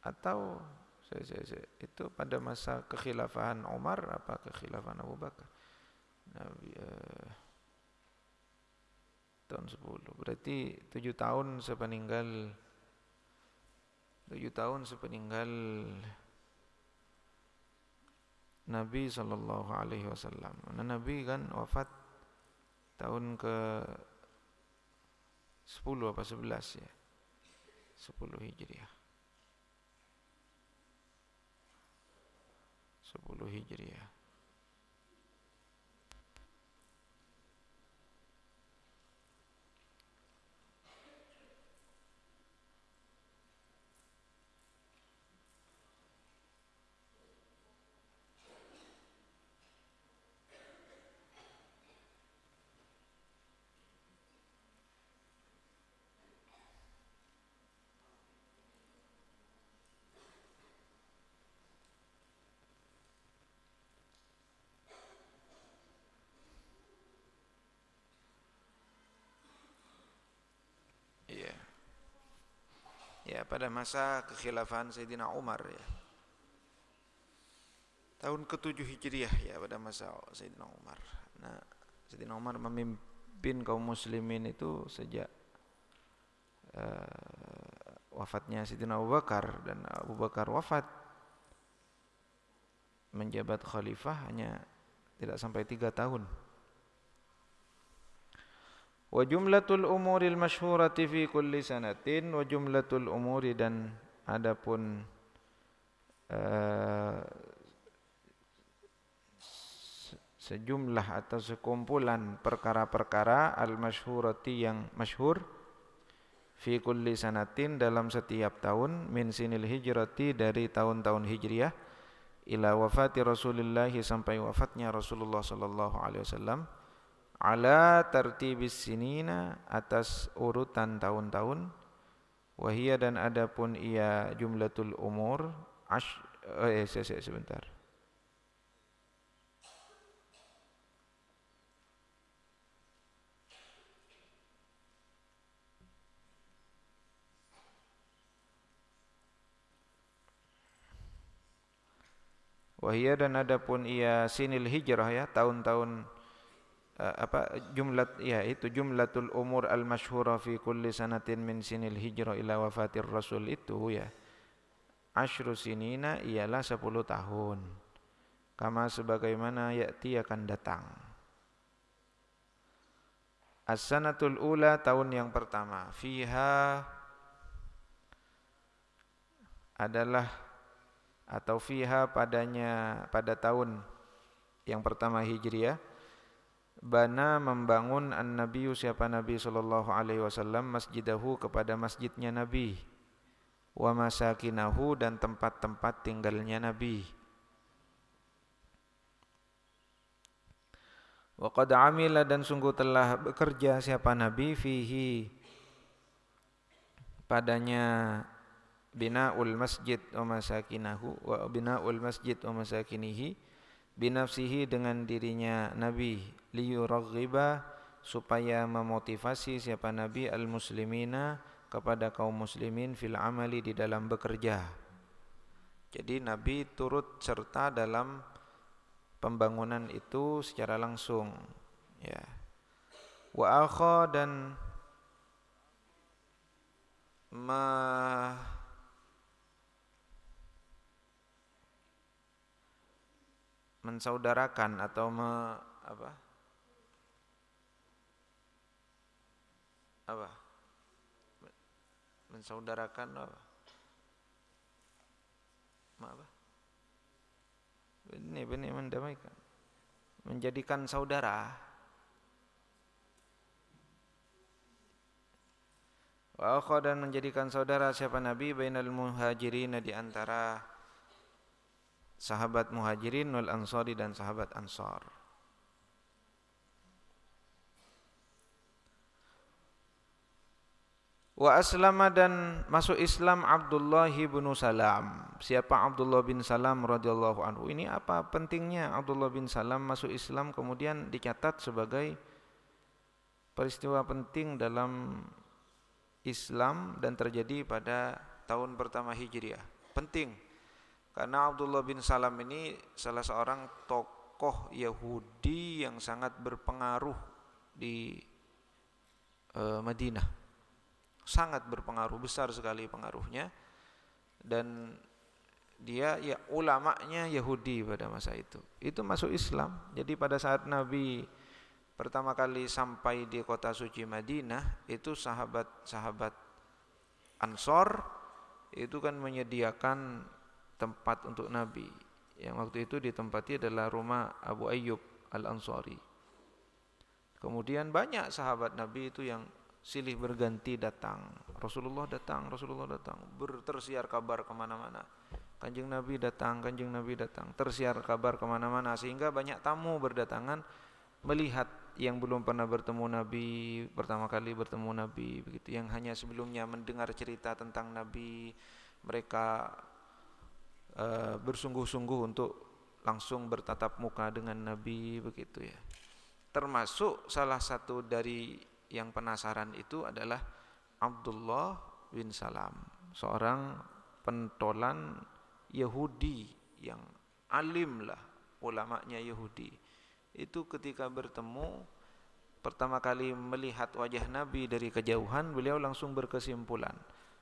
Atau itu pada masa kekhilafahan Umar apa kekhilafahan Abu Bakar? Nabi tahun 10. Berarti 7 tahun sepeninggal Nabi sallallahu alaihi wasallam. Nabi kan wafat tahun ke 10 apa 11 ya? 10 Hijriah. 10 Hijriah. Iya. Ya, pada masa kekhilafahan Sayyidina Umar ya. Tahun ke-7 Hijriah ya pada masa Sayyidina Umar. Nah, Sayyidina Umar memimpin kaum muslimin itu sejak wafatnya Sayyidina Abu Bakar, dan Abu Bakar wafat menjabat khalifah hanya tidak sampai 3 tahun. Wa jumlatul umuril masyhurati fi kulli sanatin, wa jumlatul umuri, dan adapun sejumlah atau sekumpulan perkara-perkara al-masyhurati yang masyhur fi kulli sanatin dalam setiap tahun min sinil hijrati dari tahun-tahun hijriah ila wafati Rasulullah sampai wafatnya Rasulullah sallallahu alaihi wasallam ala tartibis sinina atas urutan tahun-tahun, wahia dan adapun ia jumlatul umur sebentar. Wahia dan adapun ia sinil hijrah ya tahun-tahun itu jumlatul umur al-masyhura fi kulli sanatin min sinil hijrah ila wafatir rasul itu ya asyru sinina ialah 10 tahun kama sebagaimana ya'ti akan datang. As-sanatul ula tahun yang pertama fiha adalah atau fiha padanya pada tahun yang pertama hijriah bana membangun an-nabiyyu siapa Nabi sallallahu alaihi wasallam masjidahu kepada masjidnya Nabi wa masakinahu dan tempat-tempat tinggalnya Nabi. Wa qad amila dan sungguh telah bekerja siapa Nabi fihi padanya bina'ul masjid wa masakinahu wa bina'ul masjid wa masakinihi binafsihi dengan dirinya Nabi liyuraghiba supaya memotivasi siapa Nabi al-muslimina kepada kaum muslimin fil amali di dalam bekerja. Jadi Nabi turut serta dalam pembangunan itu secara langsung ya. Wa akha dan mensaudarakan atau mensaudarakan Benih mendamaikan, menjadikan saudara. Wa akha dan menjadikan saudara siapa Nabi bainal muhajirin di antara sahabat muhajirin wal ansari dan sahabat ansar. Wa aslama dan masuk Islam Abdullah bin Salam. Siapa Abdullah bin Salam radhiyallahu anhu? Ini apa pentingnya Abdullah bin Salam masuk Islam kemudian dicatat sebagai peristiwa penting dalam Islam dan terjadi pada tahun pertama Hijriah. Penting karena Abdullah bin Salam ini salah seorang tokoh Yahudi yang sangat berpengaruh di Madinah. Sangat berpengaruh, besar sekali pengaruhnya, dan dia ya ulamanya Yahudi pada masa itu masuk Islam. Jadi pada saat Nabi pertama kali sampai di kota suci Madinah, itu sahabat-sahabat Ansor itu kan menyediakan tempat untuk Nabi. Yang waktu itu ditempati adalah rumah Abu Ayyub Al-Ansari. Kemudian banyak sahabat Nabi itu yang silih berganti datang. Rasulullah datang, tersiar kabar kemana-mana. Kanjeng Nabi datang, tersiar kabar kemana-mana, sehingga banyak tamu berdatangan melihat yang belum pernah bertemu Nabi, pertama kali bertemu Nabi, begitu. Yang hanya sebelumnya mendengar cerita tentang Nabi, mereka bersungguh-sungguh untuk langsung bertatap muka dengan Nabi, begitu ya. Termasuk salah satu dari yang penasaran itu adalah Abdullah bin Salam, seorang pentolan Yahudi yang alim lah, ulamanya Yahudi. Itu ketika bertemu pertama kali melihat wajah Nabi dari kejauhan, beliau langsung berkesimpulan,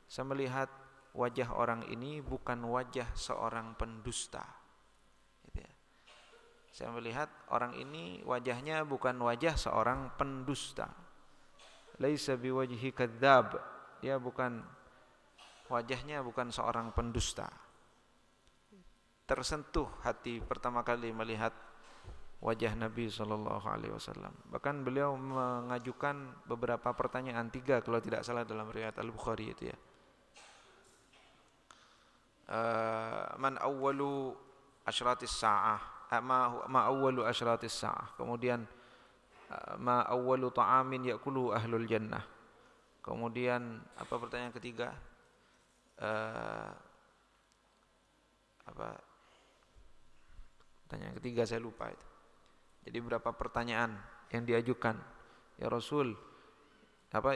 saya melihat wajah orang ini bukan wajah seorang pendusta. Gitu ya. Saya melihat orang ini wajahnya bukan wajah seorang pendusta. Laisa biwajhi kadzab, dia bukan, wajahnya bukan seorang pendusta. Tersentuh hati pertama kali melihat wajah Nabi SAW. Bahkan beliau mengajukan beberapa pertanyaan, 3 kalau tidak salah dalam riwayat Al-Bukhari itu ya. Man awwalu asyratis sa'ah, ma awwalu asyratis sa'ah. Kemudian ma awwalu ta'amin ya'kulu ahlul jannah. Kemudian apa pertanyaan ketiga? Pertanyaan ketiga saya lupa itu. Jadi berapa pertanyaan yang diajukan? Ya Rasul,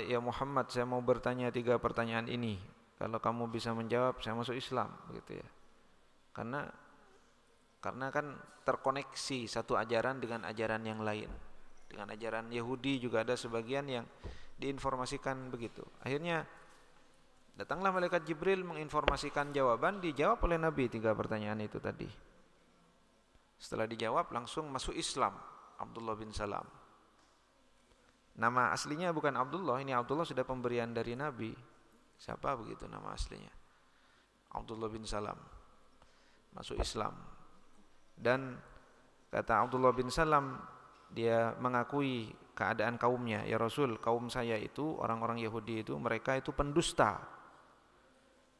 ya Muhammad, saya mau bertanya 3 pertanyaan ini. Kalau kamu bisa menjawab, saya masuk Islam, begitu ya. Karena kan terkoneksi satu ajaran dengan ajaran yang lain. Dengan ajaran Yahudi juga ada sebagian yang diinformasikan begitu. Akhirnya datanglah malaikat Jibril menginformasikan jawaban, dijawab oleh Nabi 3 pertanyaan itu tadi. Setelah dijawab langsung masuk Islam Abdullah bin Salam. Nama aslinya bukan Abdullah, ini Abdullah sudah pemberian dari Nabi. Siapa begitu nama aslinya? Abdullah bin Salam. Masuk Islam. Dan kata Abdullah bin Salam, dia mengakui keadaan kaumnya. Ya Rasul, kaum saya itu, orang-orang Yahudi itu, mereka itu pendusta.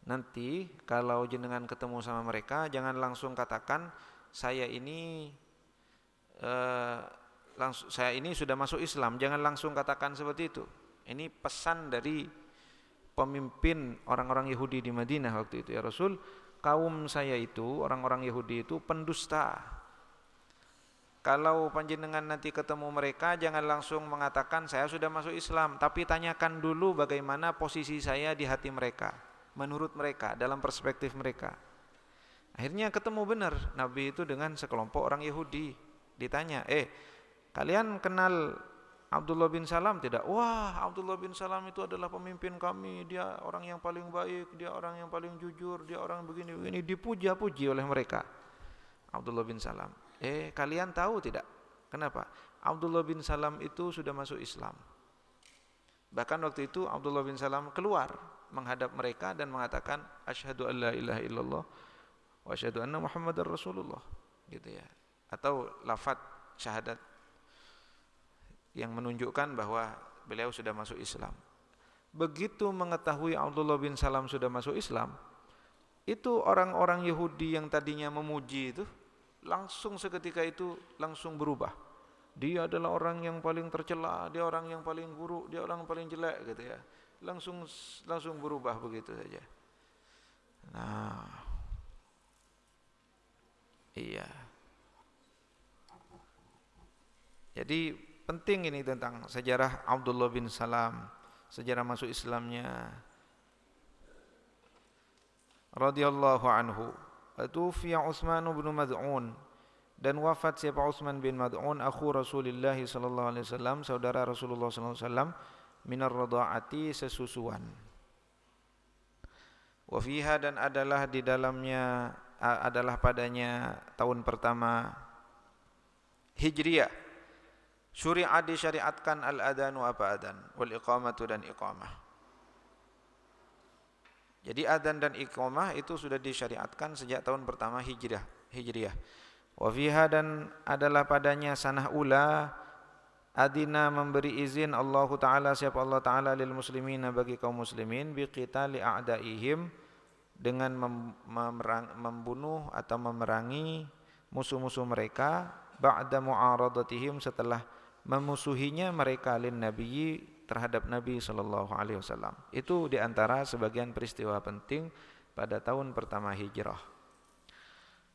Nanti kalau jenengan ketemu sama mereka, jangan langsung katakan saya ini sudah masuk Islam. Jangan langsung katakan seperti itu. Ini pesan dari pemimpin orang-orang Yahudi di Madinah waktu itu. Ya Rasul, kaum saya itu, orang-orang Yahudi itu pendusta. Kalau panjenengan nanti ketemu mereka, jangan langsung mengatakan saya sudah masuk Islam, tapi tanyakan dulu bagaimana posisi saya di hati mereka, menurut mereka, dalam perspektif mereka. Akhirnya ketemu benar Nabi itu dengan sekelompok orang Yahudi. Ditanya, kalian kenal Abdullah bin Salam tidak? Wah, Abdullah bin Salam itu adalah pemimpin kami, dia orang yang paling baik, dia orang yang paling jujur, dia orang begini-begini, dipuja-puji oleh mereka. Abdullah bin Salam. Kalian tahu tidak? Kenapa? Abdullah bin Salam itu sudah masuk Islam. Bahkan waktu itu Abdullah bin Salam keluar menghadap mereka dan mengatakan asyhadu an la ilaha illallah wa asyhadu anna Muhammadar Rasulullah, gitu ya. Atau lafaz syahadat yang menunjukkan bahwa beliau sudah masuk Islam. begitu mengetahui Abdullah bin Salam sudah masuk Islam, itu orang-orang Yahudi yang tadinya memuji itu langsung seketika itu langsung berubah. Dia adalah orang yang paling tercela, dia orang yang paling buruk, dia orang yang paling jelek gitu ya. Langsung berubah begitu saja. Nah, iya. Jadi penting ini tentang sejarah Abdullah bin Salam, sejarah masuk Islamnya radhiyallahu anhu. Atufiya Utsman bin Mad'un, dan wafat siapa Utsman bin Mad'un, akhu Rasulullah sallallahu alaihi wasallam, saudara Rasulullah sallallahu alaihi wasallam, minar radhaati, sesusuan. Wa fiha, dan adalah di dalamnya adalah padanya tahun pertama Hijriyah, syuri'a disyariatkan al-adanu, apa adan, wal iqamatu, dan iqamah. Jadi adzan dan iqamah itu sudah disyariatkan sejak tahun pertama Hijriyah. Wa fiha, dan adalah padanya sanah ula, adina memberi izin Allah Ta'ala, siapa Allah Ta'ala, lil muslimina, bagi kaum muslimin, biqitali a'daihim, dengan membunuh atau memerangi musuh-musuh mereka, ba'da mu'aradatihim, setelah memusuhinya mereka, lin nabiyyi, terhadap Nabi sallallahu alaihi wasallam. Itu diantara sebagian peristiwa penting pada tahun pertama hijrah.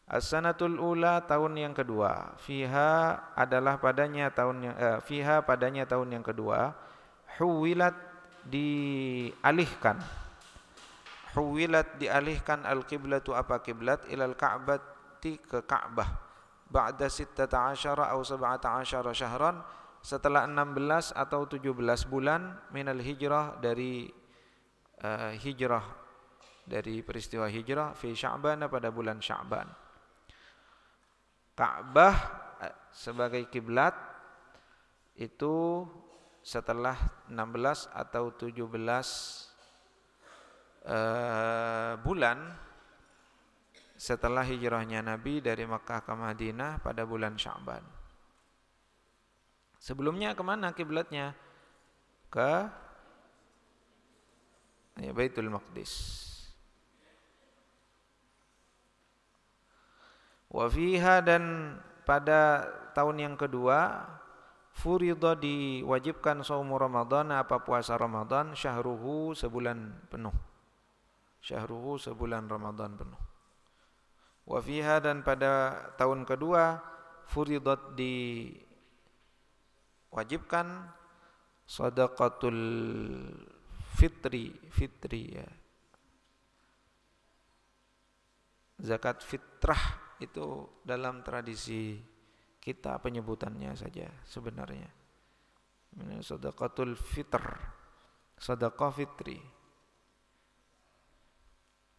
As-sanatul ula, tahun yang kedua. Fiha, adalah padanya tahun yang fiha, padanya tahun yang kedua. Huwilat, dialihkan. Huwilat, dialihkan, al-qiblatu, apa kiblat, ilal ka'bati, ke Ka'bah. Ba'da 16 atau 17 syahran, setelah 16 atau 17 bulan, minal hijrah, dari hijrah, dari peristiwa hijrah, fi Sya'ban, pada bulan Sya'ban. Ka'bah sebagai kiblat itu setelah 16 atau 17 bulan setelah hijrahnya Nabi dari Makkah ke Madinah pada bulan Sya'ban. Sebelumnya kemana kiblatnya? Ke Baitul Maqdis. Wa fiha, dan pada tahun yang kedua, furidha, diwajibkan saumu Ramadan, apa puasa Ramadan, syahruhu, sebulan penuh. Syahruhu, sebulan Ramadan penuh. Wa fiha, dan pada tahun kedua, furidat, diwajibkan shadaqatul fitri ya. Zakat fitrah itu dalam tradisi kita penyebutannya saja sebenarnya. Shadaqatul fitr, sedekah fitri.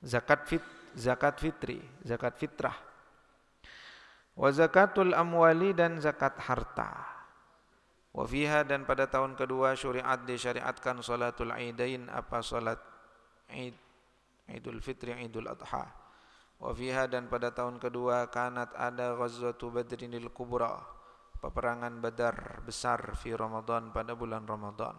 Zakat fitri, zakat fitrah. Wa zakatul amwali, dan zakat harta. Wa fiha, dan pada tahun kedua, syuriat, disyariatkan salatul aidain, apa salat Id, Idul Fitri, Idul Adha. Wa fiha, dan pada tahun kedua, kanat, ada ghazwatu Badrinil Kubra, peperangan Badar besar, fi Ramadan, pada bulan Ramadan.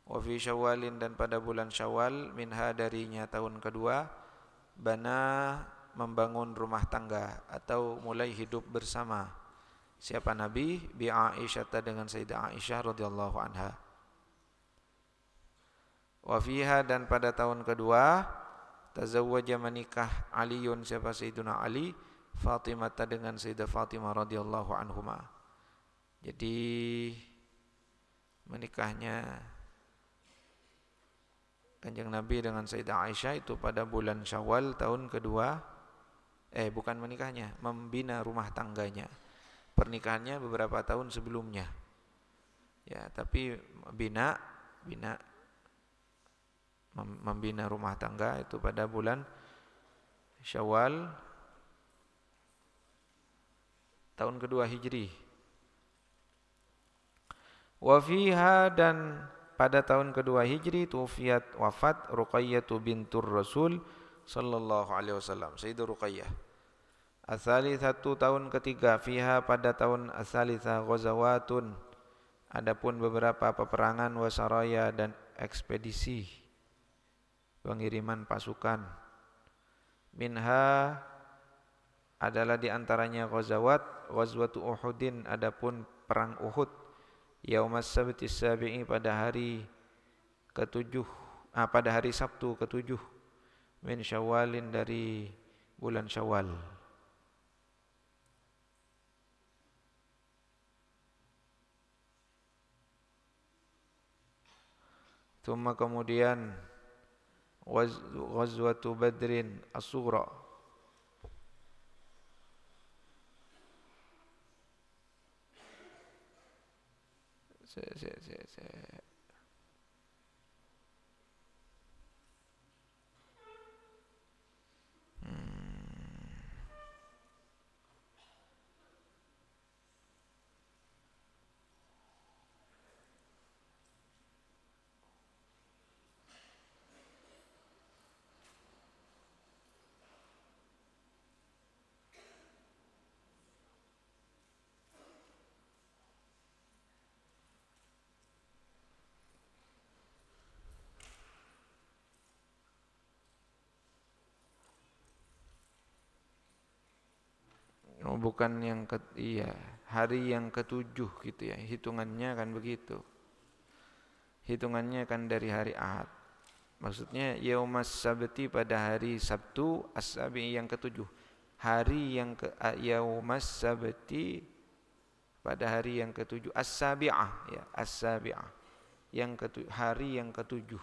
Wa fi Syawalin, dan pada bulan Syawal, minha, darinya tahun kedua, bana, membangun rumah tangga atau mulai hidup bersama siapa Nabi, bi Aisyah, dengan Sayyidah Aisyah radhiyallahu anha. Wa fiha, dan pada tahun kedua, tazawwaja, menikah, Aliun, siapa Sayyiduna Ali, Fatimah, dengan Sayyidah Fatimah radhiyallahu anhuma. Jadi menikahnya Kanjeng Nabi dengan Sayyidah Aisyah itu pada bulan Syawal tahun kedua. Bukan menikahnya, membina rumah tangganya. Pernikahannya beberapa tahun sebelumnya. Ya, tapi membina rumah tangga itu pada bulan Syawal tahun kedua Hijri. Wa fiha, dan pada tahun kedua Hijri, tufiyat, wafat, Ruqayyah bintur Rasul sallallahu alaihi wasallam, Sayyidah Ruqayyah. As-salitsatu, tahun ketiga, fiha, pada tahun as-salitsah, ghazawatun, adapun beberapa peperangan, wasaraya, dan ekspedisi, pengiriman pasukan. Minha adalah diantaranya ghazwatu Uhudin, adapun perang Uhud, yaumas sabtis sabi'i pada hari ketujuh, pada hari Sabtu ketujuh, min Syawalin dari bulan Syawal. Thumma kemudian ghazwatu Badrin as-sughra, oh, bukan yang iya, hari yang ketujuh gitu ya, hitungannya kan begitu. Hitungannya kan dari hari Ahad. Maksudnya yaumas sabti pada hari Sabtu, as-sabi yang ketujuh. Hari yang yaumas sabti pada hari yang ketujuh, as-sabi'ah ya, as-sabi'ah. Hari yang ketujuh.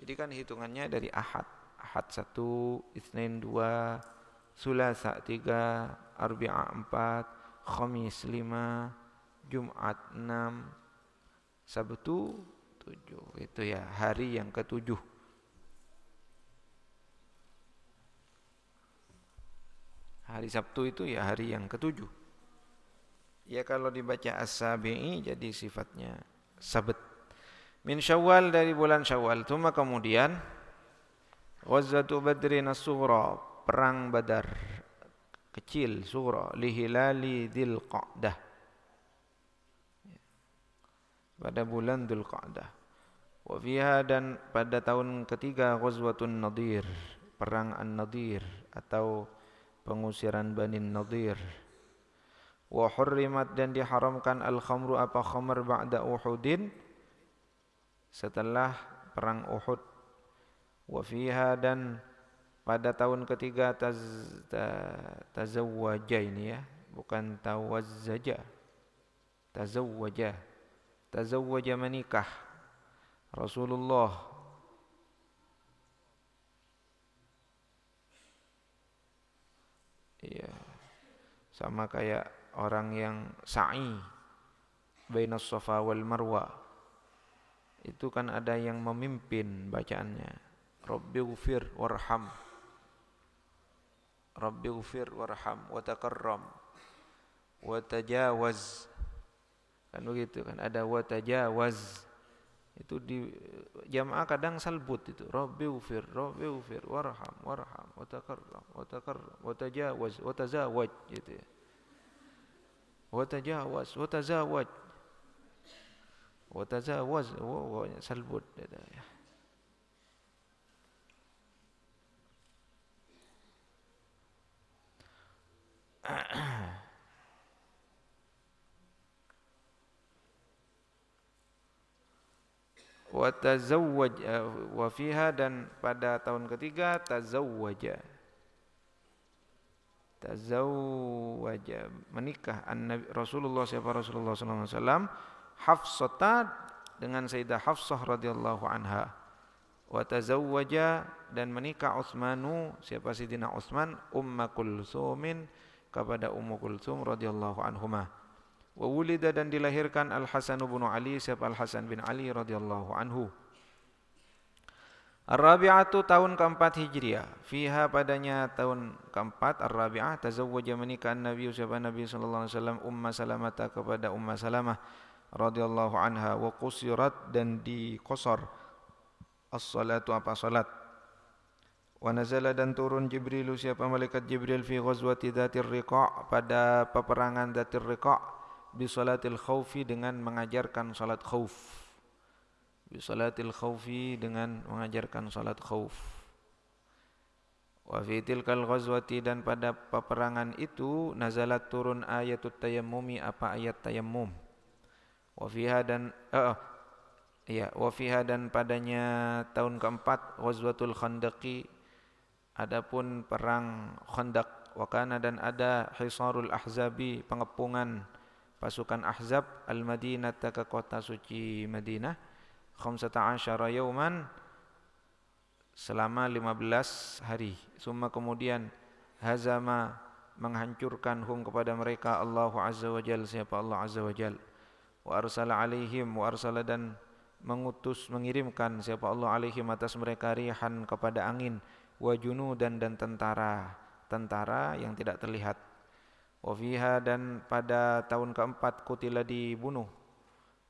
Jadi kan hitungannya dari Ahad. Ahad 1, Itsnin 2, Sulasa 3, Arbi'a 4, Khamis 5, Jumat 6, Sabtu 7. Itu ya, hari yang ketujuh. Hari Sabtu itu ya hari yang ketujuh. Ya kalau dibaca as-sabi'i jadi sifatnya sabt. Min Syawal dari bulan Syawal. Tuma kemudian ghazwatu Badrin as-sughra, perang Badar kecil, sughra, lihilali Dzulqa'dah, pada bulan Dzulqa'dah. Wa fiha, dan pada tahun ketiga ghazwatun Nadir, perang An-Nadir atau pengusiran Bani Nadir. Wa hurrimat, dan diharamkan al-khamru apa khamr ba'da Uhudin, setelah perang Uhud. Wa fiha, dan pada tahun ketiga tazawwaja ini ya, bukan tawazzaja. Tazawwaja menikah Rasulullah iya, sama kayak orang yang sa'i bainas Safa wal Marwa. Itu kan ada yang memimpin bacaannya. Rabbighfir warham. Rabbighfir warham wa takarram wa tajawaz. Kan begitu kan, ada wa tajawaz. Itu di jamaah kadang salbut itu. Rabbighfir warham wa takarram wa tajawaz wa tazawwaj gitu ya. Wa tajawaz wa tazawwaj wa tazawwaz, salbut gitu ya. Wa tazawwaj, wa fiha, dan pada tahun ketiga tazawwaja menikah Rasulullah sallallahu alaihi wasallam Hafsata, dengan Sayyidah Hafsah radhiyallahu anha. Wa tazawwaja, dan menikah Utsmanu, siapa Sayyidina Utsman, Ummu Kulsumin, kepada Ummu Kulsum radhiyallahu anhuma. Wa wulida, dan dilahirkan Al-Hasan bin Ali, siapa Al-Hasan bin Ali radhiyallahu anhu. Ar-Rabi'atu, tahun keempat Hijriah. Fiha, padanya tahun keempat Ar-Rabi'ah, tazawwaja menikah Nabi, siapa Nabi sallallahu alaihi wasallam, Ummu Salamah, kepada Ummu Salamah radhiyallahu anha. Wa qusirat, dan diqasar as-salatu apa salat. Wa nazala, dan turun Jibril, siapa malaikat Jibril, fi ghazwati Dzatir Riqa', pada peperangan Dzatir Riqa', bi salatil khaufi, dengan mengajarkan salat khauf. bi salatil khaufi, dengan mengajarkan salat khauf. Wa fi tilkal ghazwati, dan pada peperangan itu nazalat turun ayatut tayammumi, apa ayat tayammum. Wa fiha dan wa fiha, dan padanya tahun keempat ghazwatul khandaqi, adapun perang Khandaq. Wa kana, dan ada hisarul ahzabi, pengepungan pasukan Ahzab, al-Madinata, ke kota suci Madinah, 15 yauman, selama 15 hari. Summa, kemudian, hazama, menghancurkan, hum, kepada mereka, Allahu azza wa jal, siapa Allah azza wa jal. Wa arsala alaihim, wa arsala, dan mengutus, mengirimkan siapa Allah alaihim, atas mereka, rihan, kepada angin, wa junudan, dan tentara yang tidak terlihat. Wa fiha, dan pada tahun keempat, kutila, dibunuh,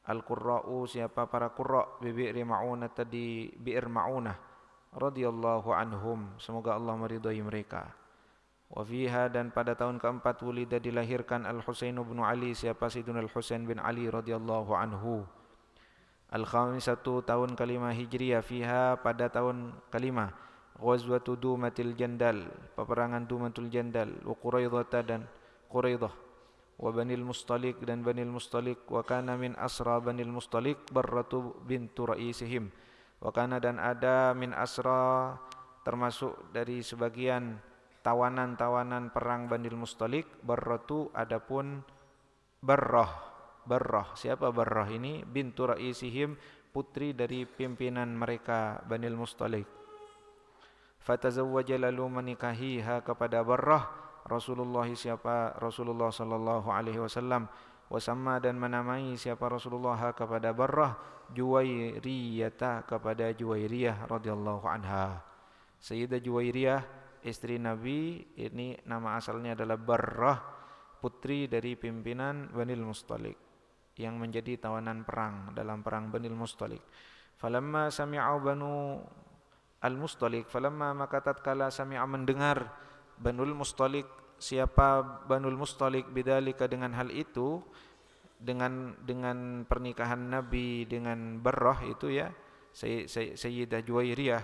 al-qurra'u, siapa para qurra', bi bi'ri ma'unah, di bi'r ma'unah, radhiyallahu anhum, semoga Allah meridhai mereka. Wa fiha, dan pada tahun keempat, wulida, dilahirkan, al-Husain bin Ali, siapa Sayyidina al-Husain bin Ali radhiyallahu anhu. Al-khamisatu, tahun kelima hijriah, fiha, pada tahun kelima, ghazwatu Dumatil Jandal, peperangan Dumatul Jandal, wa Quraidah, dan Quraidah, wa Banil Mustalik, dan Banil Mustalik, wa kana min asra Banil Mustalik Barratu bintu Raisihim, wa kana, dan ada min asra, termasuk dari sebagian tawanan-tawanan perang Banil Mustalik, Barratu, adapun Barrah, siapa Barrah ini? Bintu Raisihim, putri dari pimpinan mereka Banil Mustalik. Fatazawwaja, lalu menikahiha, kepada Barrah, Rasulullah, siapa Rasulullah sallallahu alaihi wasallam. Wasamma, dan menamai siapa Rasulullah kepada Barrah, Juwairiyata, kepada Juwairiyah radhiyallahu anha. Sayyidah Juwairiyah, istri Nabi, ini nama asalnya adalah Barrah, putri dari pimpinan Banil Mustalik, yang menjadi tawanan perang dalam perang Banil Mustalik. Falamma sami'u Banu al-Mustalik, falamma, maka tatkala, sami'a, mendengar, Banul Mustalik, siapa Banul Mustalik, bidzalika, dengan hal itu, dengan pernikahan Nabi dengan Barrah itu, ya, Sayyidah Juwairiyah,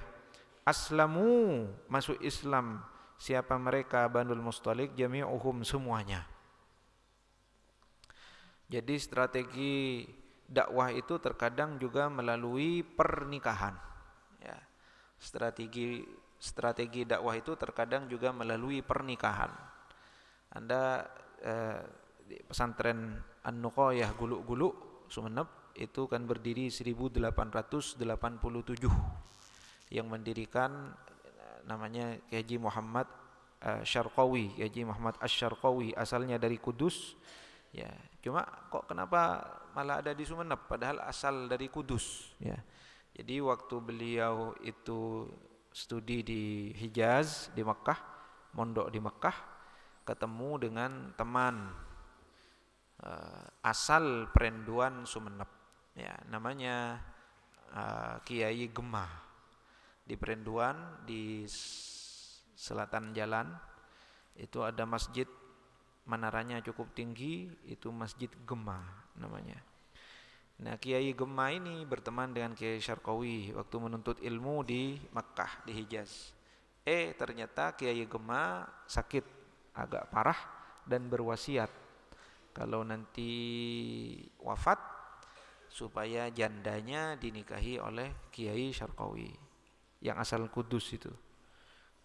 aslamu, masuk Islam, siapa mereka Banul Mustalik, jami'uhum, semuanya. Jadi strategi dakwah itu terkadang juga melalui pernikahan, ya. Strategi dakwah itu terkadang juga melalui pernikahan. Anda di pesantren An-Nuqayah Gulu-Gulu Sumeneb itu kan berdiri 1887, yang mendirikan namanya Kiai Haji Muhammad Syarqawi, Kiai Haji Muhammad Asy-Syarqawi, asalnya dari Kudus, ya. Cuma kok kenapa malah ada di Sumeneb padahal asal dari Kudus, ya. Jadi waktu beliau itu studi di Hijaz, di Mekah, mondok di Mekah, ketemu dengan teman asal Perenduan Sumeneb, ya, namanya Kiai Gemah. Di Perenduan, di selatan jalan itu ada masjid, menaranya cukup tinggi, itu Masjid Gemah namanya. Nah, Kiai Gemah ini berteman dengan Kiai Syarqawi waktu menuntut ilmu di Makkah, di Hijaz. Ternyata Kiai Gemah sakit agak parah dan berwasiat kalau nanti wafat supaya jandanya dinikahi oleh Kiai Syarqawi yang asal Kudus itu.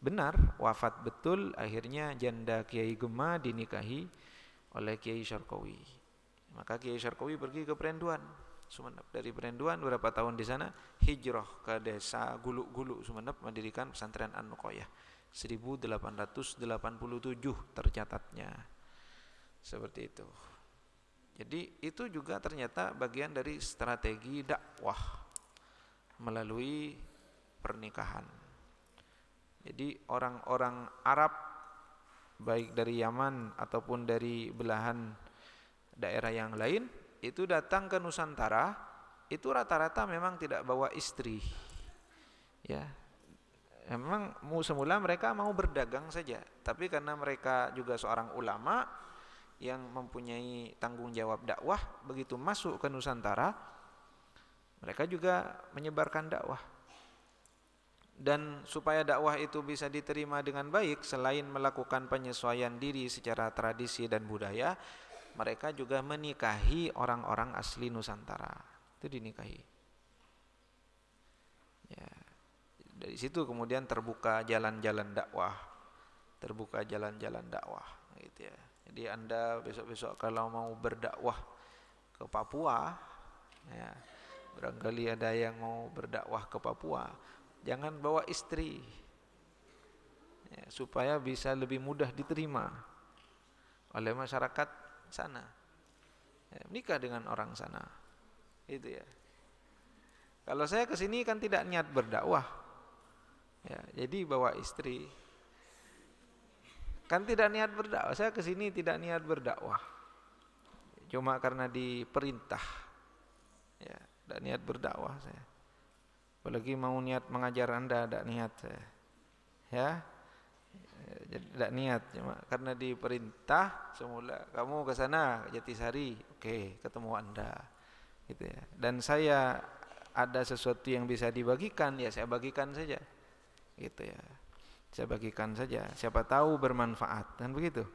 Benar, wafat betul, akhirnya janda Kiai Gemah dinikahi oleh Kiai Syarqawi. Maka Kiai Syarqawi pergi ke Perenduan Sumeneb. Dari Perenduan beberapa tahun di sana hijrah ke desa Gulu-Gulu Sumeneb, mendirikan pesantren An-Nuqayah 1887 tercatatnya. Seperti itu. Jadi itu juga ternyata bagian dari strategi dakwah melalui pernikahan. Jadi orang-orang Arab baik dari Yaman ataupun dari belahan daerah yang lain itu datang ke Nusantara, itu rata-rata memang tidak bawa istri, ya. Memang semula mereka mau berdagang saja, tapi karena mereka juga seorang ulama yang mempunyai tanggung jawab dakwah, begitu masuk ke Nusantara Mereka juga menyebarkan dakwah. Dan supaya dakwah itu bisa diterima dengan baik, selain melakukan penyesuaian diri secara tradisi dan budaya, mereka juga menikahi orang-orang asli Nusantara. Itu dinikahi. Ya, dari situ kemudian terbuka jalan-jalan dakwah, gitu ya. Jadi Anda besok-besok kalau mau berdakwah ke Papua, ya, barangkali ada yang mau berdakwah ke Papua, jangan bawa istri, ya, supaya bisa lebih mudah diterima oleh masyarakat sana. Ya, menikah dengan orang sana, itu ya. Kalau saya kesini kan tidak niat berdakwah, ya, jadi bawa istri. Kan tidak niat berdakwah, saya kesini tidak niat berdakwah, cuma karena diperintah, ya, tidak niat berdakwah saya. Apalagi mau niat mengajar Anda, tidak niat saya, ya, tidak niat, cuma karena diperintah semula, kamu ke sana ke Jatisari, oke, ketemu Anda, gitu ya. Dan saya ada sesuatu yang bisa dibagikan, ya saya bagikan saja, gitu ya. Saya bagikan saja, siapa tahu bermanfaat, kan begitu.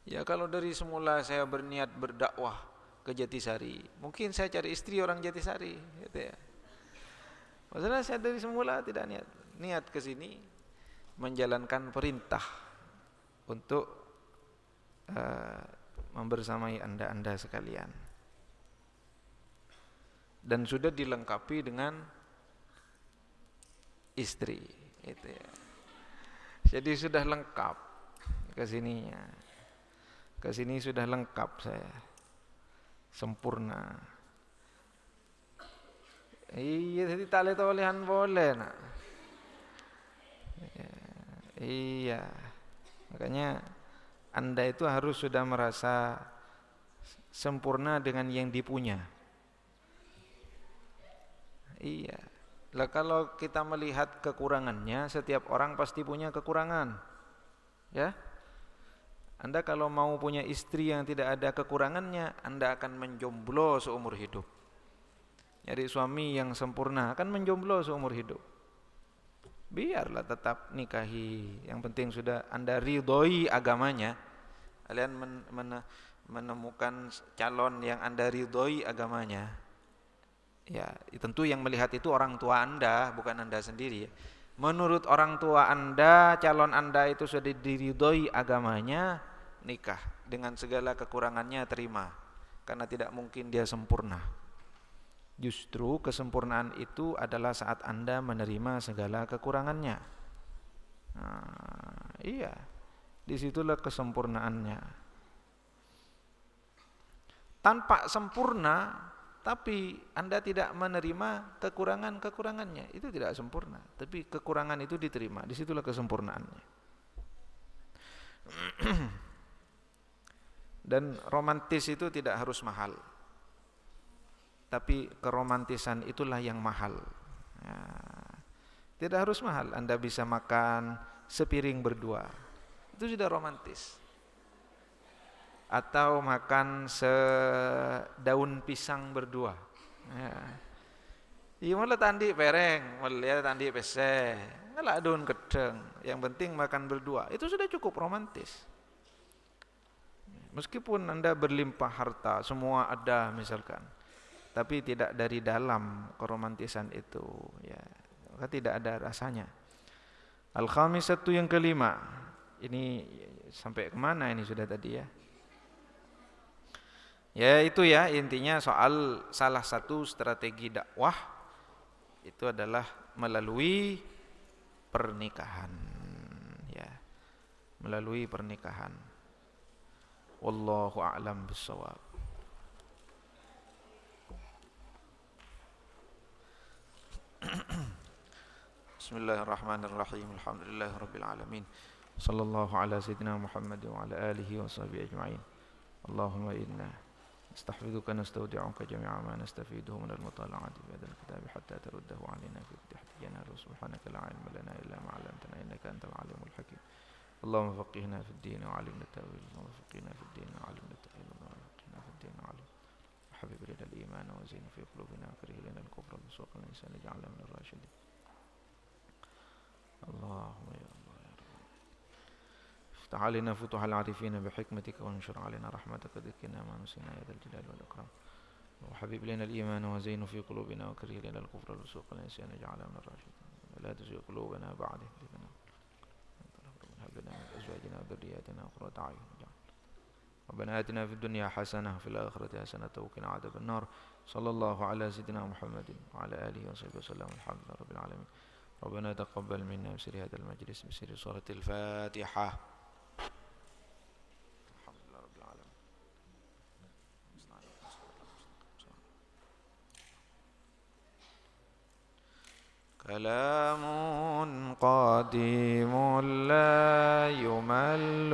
Ya kalau dari semula saya berniat berdakwah ke Jatisari, mungkin saya cari istri orang Jatisari, gitu ya. Maksudnya saya dari semula tidak niat ke sini menjalankan perintah untuk membersamai anda sekalian. Dan sudah dilengkapi dengan istri, itu ya. Jadi sudah lengkap kesininya. Kesini sudah lengkap saya, sempurna. Iya, jadi tali tolehan boleh nak. Iya, makanya Anda itu harus sudah merasa sempurna dengan yang dipunya. Iya. Lah kalau kita melihat kekurangannya, setiap orang pasti punya kekurangan. Ya. Anda kalau mau punya istri yang tidak ada kekurangannya, Anda akan menjomblo seumur hidup. Nyari suami yang sempurna akan menjomblo seumur hidup. Biarlah tetap nikahi. Yang penting sudah Anda ridhoi agamanya. Kalian menemukan calon yang Anda ridhoi agamanya. Ya, tentu yang melihat itu orang tua Anda, bukan Anda sendiri. Menurut orang tua Anda, calon Anda itu sudah diridhoi agamanya, nikah. Dengan segala kekurangannya terima. Karena tidak mungkin dia sempurna. Justru kesempurnaan itu adalah saat Anda menerima segala kekurangannya. Nah, iya, disitulah kesempurnaannya. Tanpa sempurna, tapi Anda tidak menerima kekurangan-kekurangannya, itu tidak sempurna. Tapi kekurangan itu diterima, disitulah kesempurnaannya. Dan romantis itu tidak harus mahal, tapi keromantisan itulah yang mahal. Ya, tidak harus mahal, Anda bisa makan sepiring berdua, itu sudah romantis. Atau makan sedaun pisang berdua. Ya. Iya malah tandi pereng, malah tandi peseh, malah daun kedeng. Yang penting makan berdua, itu sudah cukup romantis. Meskipun Anda berlimpah harta, semua ada misalkan, tapi tidak dari dalam keromantisan itu, ya, maka tidak ada rasanya. Al-khamisatu yang kelima, ini sampai kemana ini sudah tadi ya? Ya itu ya intinya soal salah satu strategi dakwah itu adalah melalui pernikahan, ya, melalui pernikahan. Wallahu a'lam bishawab. Bismillahirrahmanirrahim. Alhamdulillahirabbil alamin. Sallallahu ala sayyidina Muhammad wa ala alihi wa sahbihi ajma'in. Allahumma inna نستحفظك نستودعك جميع ما نستفيده من المطالعة في هذا الكتاب حتى ترده علينا في احتجاجنا. سبحانك لا علم لنا إلا ما علمتنا إنك أنت العليم الحكيم. اللهم فقهنا في الدين وعلمنا التأويل. اللهم فقهنا في الدين وعلمنا التأويل. اللهم فقهنا في الدين وعلمنا. وحبب إلينا الإيمان وزين في قلوبنا وكره إلينا الكفر والفسوق والعصيان واجعلنا من الراشدين. اللهم يا الله يا رب افتح علينا فتوح العارفين بحكمتك وانشر علينا رحمتك ذكرنا ما نسينا يا ذا الجلال والإكرام. وحبب إلينا الإيمان وزين في قلوبنا وكره إلينا الكفر والفسوق والعصيان واجعلنا من الراشدين. ولا تزغ قلوبنا بعد إذ هديتنا هب لنا من أزواجنا وذرياتنا قرة أعين. ربنا آتنا في الدنيا حسنة وفي الآخرة حسنة وقنا عذاب النار. صلى الله على سيدنا محمد وعلى آله وصحبه وسلم. الحمد لله رب العالمين. ربنا تقبل منا بسر هذا المجلس بسر سورة الفاتحة. الحمد لله رب العالمين. كلام قديم لا يمل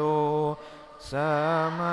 سماعه